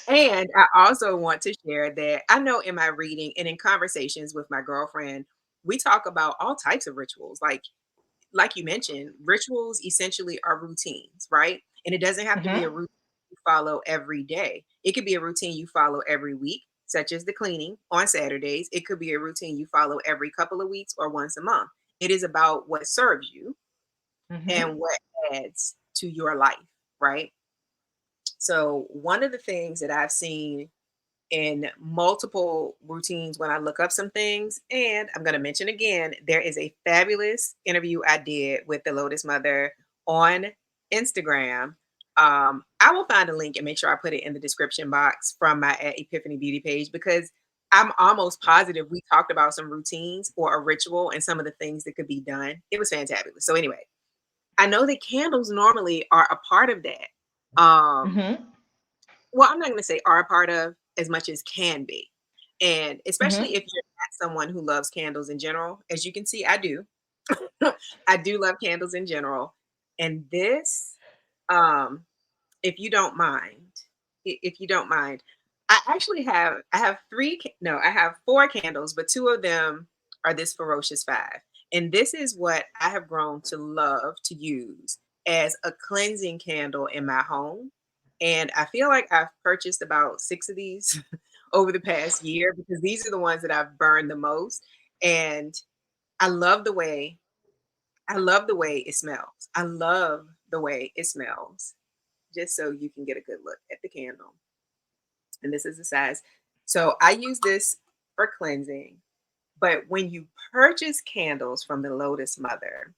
And I also want to share that I know in my reading and in conversations with my girlfriend, we talk about all types of rituals. Like you mentioned, rituals essentially are routines, right? And it doesn't have to be a Hmm. routine you follow every day. It could be a routine you follow every week, such as the cleaning on Saturdays. It could be a routine you follow every couple of weeks or once a month. It is about what serves you Hmm. and what adds to your life, right? So, one of the things that I've seen in multiple routines when I look up some things. And I'm going to mention again, there is a fabulous interview I did with the Lotus Mother on Instagram. I will find a link and make sure I put it in the description box from my at Epiphany Beauty page because I'm almost positive we talked about some routines or a ritual and some of the things that could be done. It was fantastic. So anyway, I know that candles normally are a part of that. Hmm. Well, I'm not going to say are a part of as much as can be. And especially Hmm. if you're not someone who loves candles in general, as you can see, I do. I do love candles in general. And this, um, if you don't mind, if you don't mind, I have no, I have four candles, but two of them are this ferocious five. And this is what I have grown to love to use as a cleansing candle in my home. And I feel like I've purchased about six of these over the past year because these are the ones that I've burned the most. And I love the way I love the way it smells. I love the way it smells. Just so you can get a good look at the candle. And this is the size. So I use this for cleansing. But when you purchase candles from the Lotus Mother,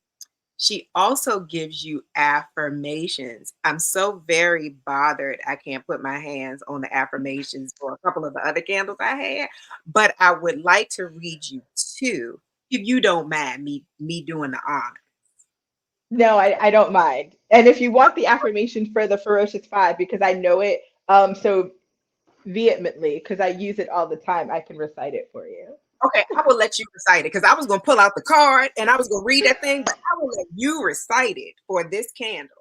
she also gives you affirmations. I'm so very bothered I can't put my hands on the affirmations for a couple of the other candles I had, but I would like to read you two if you don't mind me doing the honor. No, I don't mind. And if you want the affirmation for the Ferocious Five, because I know it so vehemently, because I use it all the time, I can recite it for you. Okay, I will let you recite it because I was going to pull out the card and I was going to read that thing, but I will let you recite it for this candle,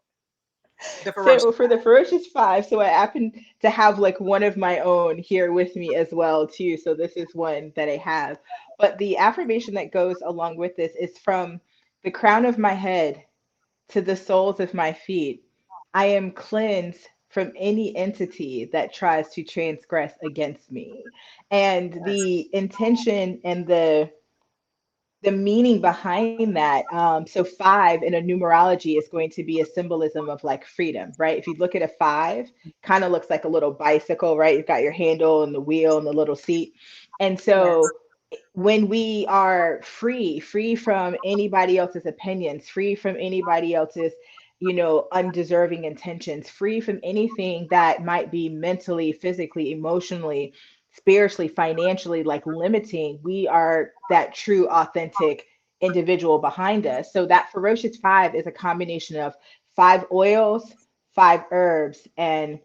the So ferocious. for the Ferocious Five, so I happen to have like one of my own here with me as well too. So this is one that I have. But the affirmation that goes along with this is from the crown of my head to the soles of my feet. I am cleansed from any entity that tries to transgress against me. And Yes, the intention and the meaning behind that. So five in a numerology is going to be a symbolism of like freedom, right? If you look at a five, kind of looks like a little bicycle, right? You've got your handle and the wheel and the little seat. And yes, so when we are free from anybody else's opinions, free from anybody else's, undeserving intentions, free from anything that might be mentally, physically, emotionally, spiritually, financially, like limiting, we are that true, authentic individual behind us. So that ferocious five is a combination of five oils, five herbs, and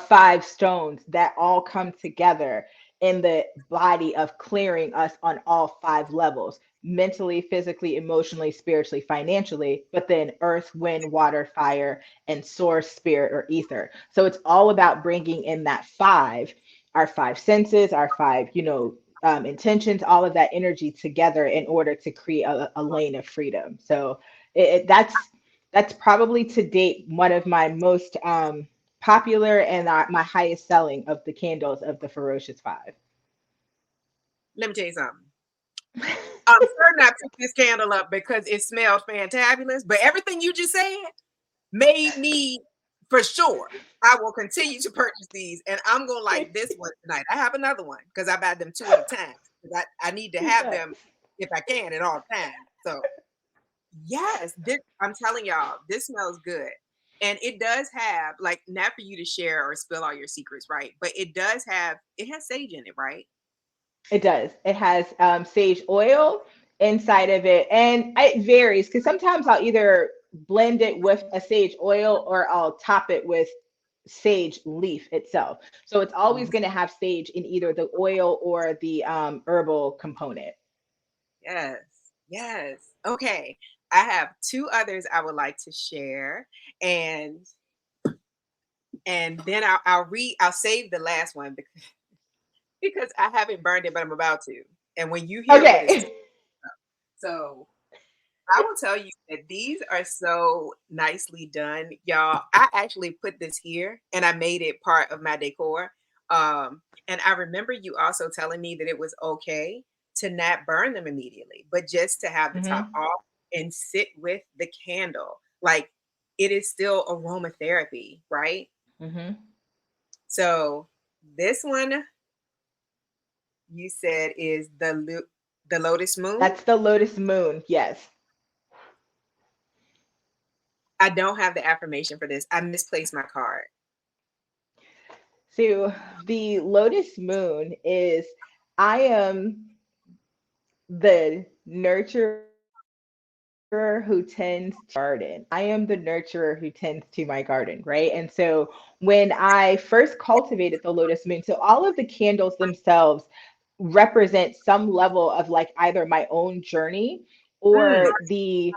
five stones that all come together in the body of clearing us on all five levels: mentally, physically, emotionally, spiritually, financially, but then earth, wind, water, fire, and source, spirit, or ether. So it's all about bringing in that five, our five senses, our five, intentions, all of that energy together in order to create a lane of freedom. So that's probably to date one of my most popular and my highest selling of the candles of the Ferocious Five. let me tell you something. I'm certain I picked this candle up because it smelled fantabulous, but everything you just said made me for sure. I will continue to purchase these and I'm gonna like this one tonight. I have another one because I buy them two at a time. Because I need to have Yes. them if I can at all times. So yes, this I'm telling y'all, this smells good. And it does have like not for you to share or spill all your secrets, right? But it has sage in it, right? It does. It has sage oil inside of it, and it varies because sometimes I'll either blend it with a sage oil or I'll top it with sage leaf itself. So it's always Mhm. going to have sage in either the oil or the herbal component. Yes. Yes. Okay. I have two others I would like to share. And then I'll save the last one because I haven't burned it, but I'm about to. And when you hear what it's Okay. so I will tell you that these are so nicely done, y'all. I actually put this here and I made it part of my decor. And I remember you also telling me that it was okay to not burn them immediately, but just to have the top Hmm. off and sit with the candle. Like it is still aromatherapy, right? Hmm. So this one you said is the Lotus Moon. That's the lotus moon. Yes. I don't have the affirmation for this. I misplaced my card. So the lotus moon is I am the nurturer who tends to garden. I am the nurturer who tends to my garden, right? And so when I first cultivated the lotus moon, so all of the candles themselves represent some level of like either my own journey Mm, or the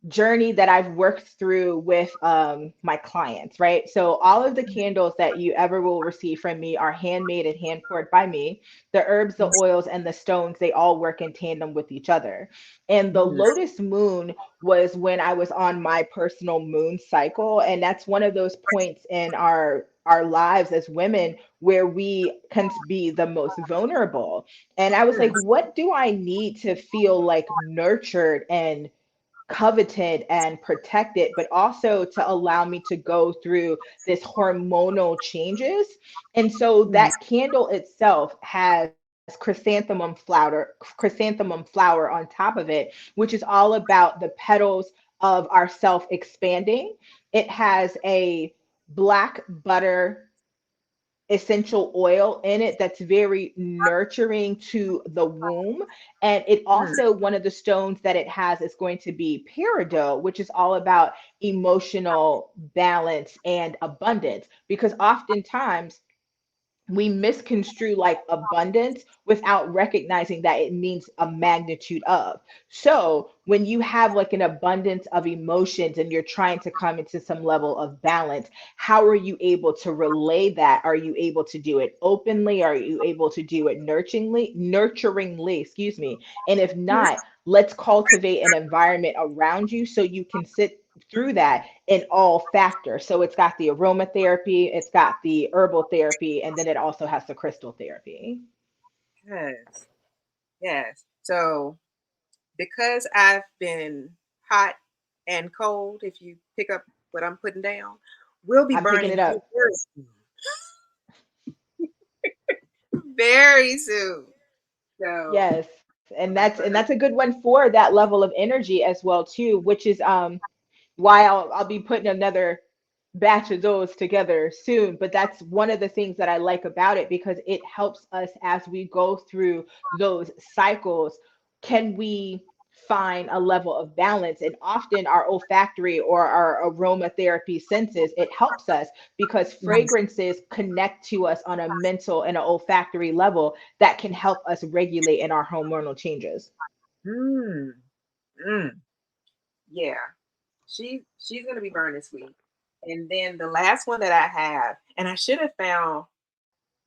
journey that I've worked through with my clients, right? So all of the candles that you ever will receive from me are handmade and hand poured by me. The herbs, the mm, oils, and the stones, they all work in tandem with each other. And the mm, lotus moon was when I was on my personal moon cycle. And that's one of those points in our lives as women where we can be the most vulnerable. And I was mm, like, what do I need to feel like nurtured and coveted and protected, but also to allow me to go through this hormonal changes. And so mm, that candle itself has chrysanthemum flower on top of it, which is all about the petals of our self expanding. It has a black butter essential oil in it that's very nurturing to the womb. And it mm, also, one of the stones that it has is going to be peridot, which is all about emotional balance and abundance. Because oftentimes we misconstrue like abundance without recognizing that it means a magnitude of. So when you have like an abundance of emotions and you're trying to come into some level of balance, how are you able to relay that? Are you able to do it openly? Are you able to do it nurturingly, excuse me? And if not, let's cultivate an environment around you so you can sit through that in all factors. So it's got the aromatherapy, it's got the herbal therapy, and then it also has the crystal therapy. yes, yes. So because I've been hot and cold, if you pick up what I'm putting down, we'll be I'm picking burning it here up. very soon. So Yes. And I'm that's burning. a good one for that level of energy as well too, which is why I'll be putting another batch of those together soon. But that's one of the things that I like about it because it helps us as we go through those cycles. Can we find a level of balance? And often our olfactory or our aromatherapy senses, it helps us because fragrances connect to us on a mental and an olfactory level that can help us regulate in our hormonal changes. Mm, mm, yeah, she's gonna be burned this week. And then the last one that I have, and I should have found.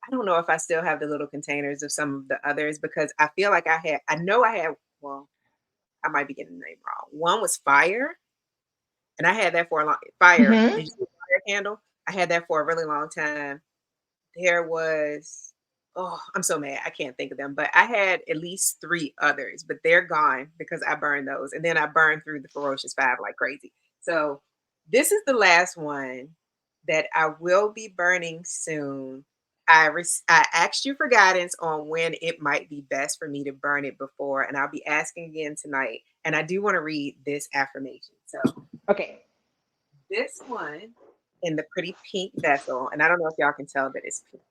I don't know if I still have the little containers of some of the others because I feel like I know I had, well, I might be getting the name wrong. One was fire, and I had that for a long fire. Did Hmm. you see fire candle? I had that for a really long time. There was, Oh, I'm so mad. I can't think of them, but I had at least 3 others, but they're gone because I burned those, and then I burned through the Ferocious 5 like crazy. So, this is the last one that I will be burning soon. I asked you for guidance on when it might be best for me to burn it before, and I'll be asking again tonight, and I do wanna read this affirmation. So, Okay. this one in the pretty pink vessel, and I don't know if y'all can tell that it's pink.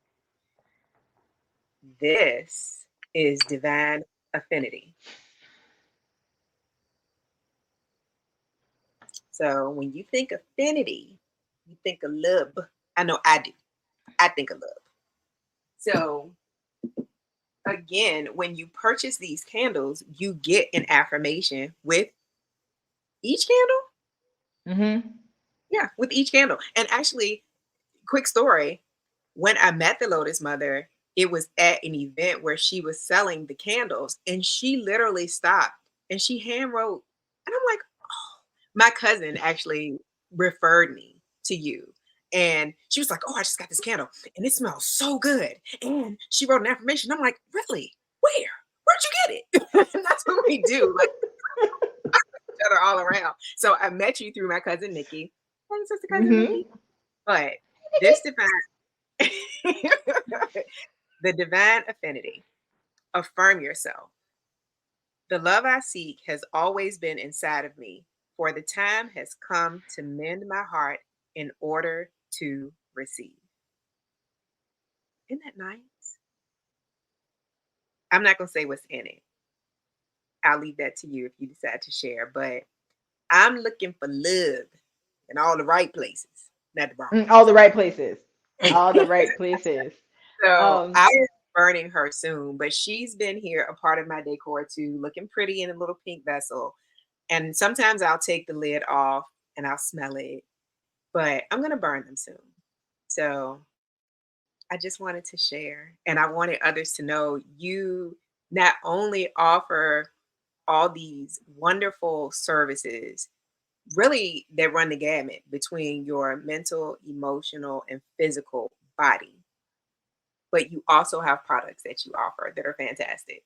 This is divine affinity. So when you think affinity, you think of love. I know I do. I think of love. So again, when you purchase these candles, you get an affirmation with each candle. Hmm. Yeah, with each candle. And actually, quick story, when I met the Lotus Mother, it was at an event where she was selling the candles and she literally stopped and she hand wrote, and I'm like, oh, my cousin actually referred me to you. And she was like, oh, I just got this candle and it smells so good. And she wrote an affirmation. I'm like, really? Where? Where'd you get it? And that's what we do. Like each other all around. So I met you through my cousin Nikki. Hey, sister cousin Hmm. Nikki. But this divine the divine affinity. Affirm yourself. The love I seek has always been inside of me, for the time has come to mend my heart in order to receive. Isn't that nice? I'm not going to say what's in it. I'll leave that to you if you decide to share, but I'm looking for love in all the right places, not the wrong All the right places. All the places. right places. So Um, I will be burning her soon, but she's been here a part of my decor too, looking pretty in a little pink vessel. And sometimes I'll take the lid off and I'll smell it, but I'm gonna burn them soon. So I just wanted to share, and I wanted others to know you not only offer all these wonderful services, really that run the gamut between your mental, emotional, and physical body, but you also have products that you offer that are fantastic.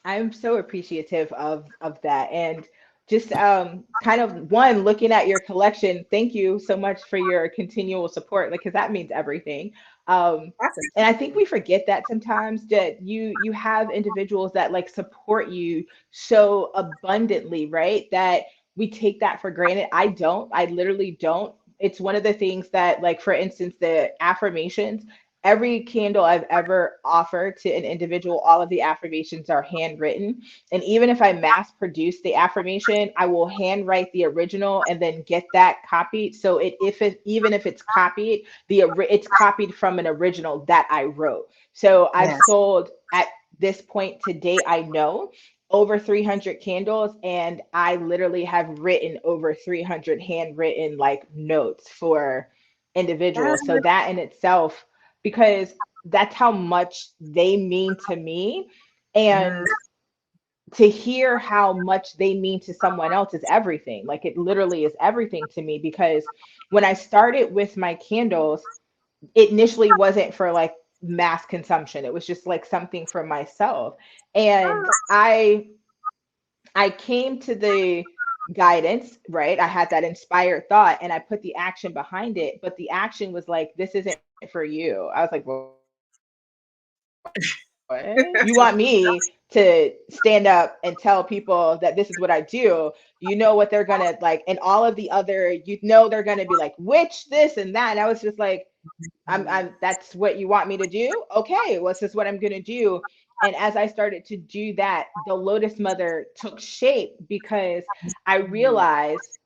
I'm so appreciative of that. And just kind of one looking at your collection, thank you so much for your continual support, like because that means everything. Awesome. And I think we forget that sometimes that you have individuals that like support you so abundantly, right? That we take that for granted. I don't. I literally don't. It's one of the things that, like, for instance, the affirmations, every candle I've ever offered to an individual, all of the affirmations are handwritten. And even if I mass produce the affirmation, I will handwrite the original and then get that copied. So if it, even if it's copied, it's copied from an original that I wrote. So I've Yes. sold at this point to date, I know over 300 candles, and I literally have written over 300 handwritten like notes for That's individuals. So that in itself, because that's how much they mean to me. mhm. And to hear how much they mean to someone else is everything. Like it literally is everything to me because when I started with my candles, it initially wasn't for like mass consumption. It was just like something for myself. And I came to the guidance, right? I had that inspired thought and I put the action behind it, but the action was like, this isn't for you. I was like, what? You want me to stand up and tell people that this is what I do? You know what they're gonna like, and all of the other, you know, they're gonna be like, which this and that. And I was just like, I'm that's what you want me to do? Okay, well, this is what I'm gonna do. And as I started to do that, the Lotus Mother took shape because I Mhm. realized,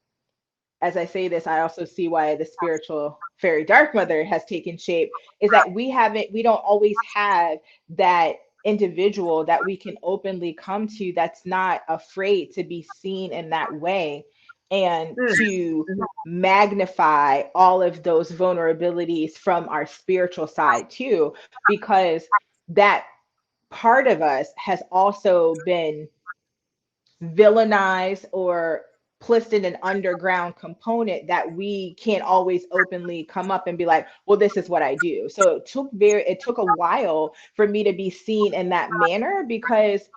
as I say this, I also see why the spiritual fairy dark mother has taken shape, is that we don't always have that individual that we can openly come to that's not afraid to be seen in that way and Mm, to mhm. magnify all of those vulnerabilities from our spiritual side too, because that part of us has also been villainized or placed in an underground component that we can't always openly come up and be like, well, this is what I do. So it took a while for me to be seen in that manner because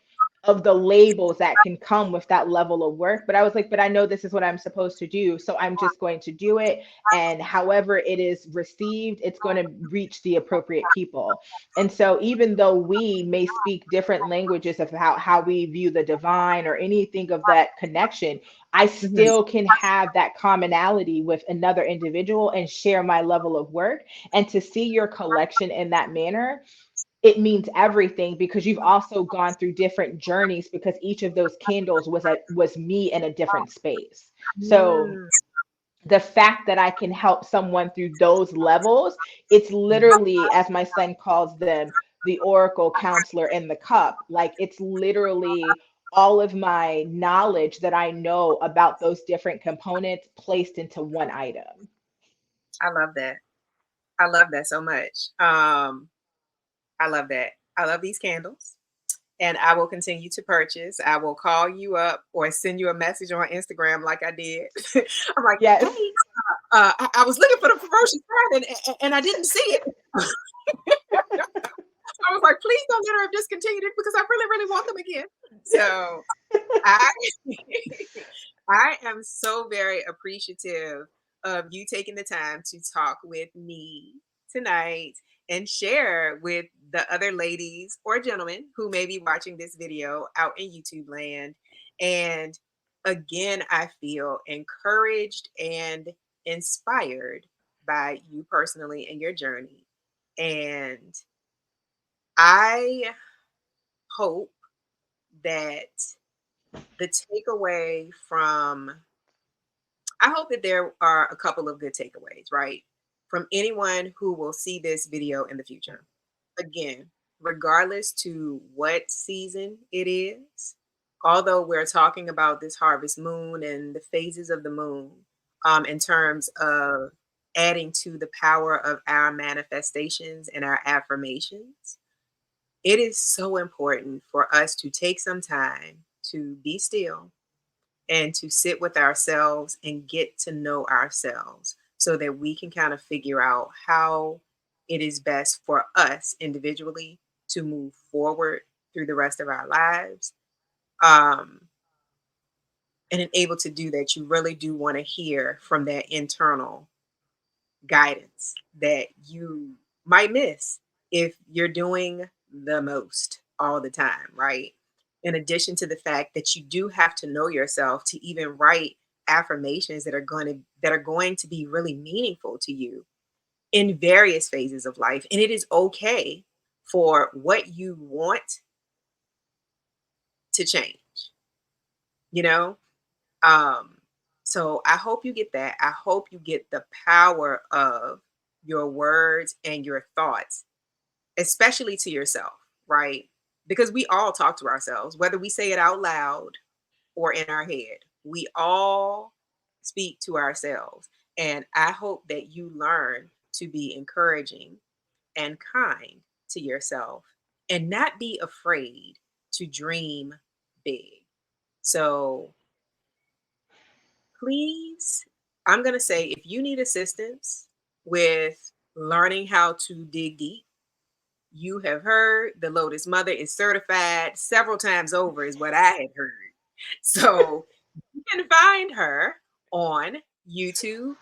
of the labels that can come with that level of work. But I was like, but I know this is what I'm supposed to do. So I'm just going to do it. And however it is received, it's going to reach the appropriate people. And so even though we may speak different languages of how we view the divine or anything of that connection, I Mhm. still can have that commonality with another individual and share my level of work. And to see your collection in that manner, it means everything because you've also gone through different journeys because each of those candles was me in a different space. So Mm. the fact that I can help someone through those levels, it's literally, as my son calls them, the oracle counselor in the cup. Like it's literally all of my knowledge that I know about those different components placed into one item. I love that. I love that so much. I love that. I love these candles. And I will continue to purchase. I will call you up or send you a message on Instagram like I did. I'm like, Yes. hey, I was looking for the promotion card and I didn't see it. I was like, please don't let her have discontinued it because I really, really want them again. So I I am so very appreciative of you taking the time to talk with me tonight and share with the other ladies or gentlemen who may be watching this video out in YouTube land. And again, I feel encouraged and inspired by you personally and your journey. And I hope that the takeaway from I hope that there are a couple of good takeaways, right? From anyone who will see this video in the future. Again, regardless to what season it is, although we're talking about this harvest moon and the phases of the moon, in terms of adding to the power of our manifestations and our affirmations, it is so important for us to take some time to be still and to sit with ourselves and get to know ourselves so that we can kind of figure out how it is best for us individually to move forward through the rest of our lives. Um, and in able to do that, you really do want to hear from that internal guidance that you might miss if you're doing the most all the time, right? In addition to the fact that you do have to know yourself to even write affirmations that are going to be really meaningful to you in various phases of life. And it is okay for what you want to change, you know? Um, so I hope you get that. I hope you get the power of your words and your thoughts, especially to yourself, right? Because we all talk to ourselves, whether we say it out loud or in our head. We all speak to ourselves. And I hope that you learn to be encouraging and kind to yourself and not be afraid to dream big. So please, I'm going to say if you need assistance with learning how to dig deep, you have heard the Lotus Mother is certified several times over, is what I had heard. So you can find her on YouTube,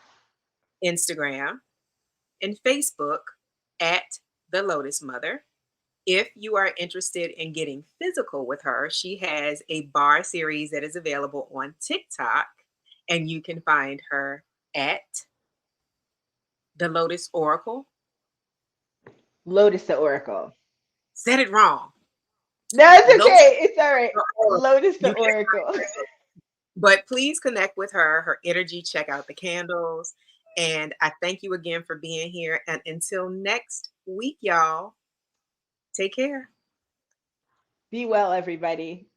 Instagram, and Facebook at the Lotus Mother. If you are interested in getting physical with her, she has a bar series that is available on TikTok, and you can find her at the Lotus Oracle. Lotus the Oracle. Said it wrong. No, it's Lotus okay. It's all right. the Oracle. Lotus the You can Oracle. find her. But please connect with her energy, check out the candles. And I thank you again for being here. And until next week, y'all, take care. Be well, everybody.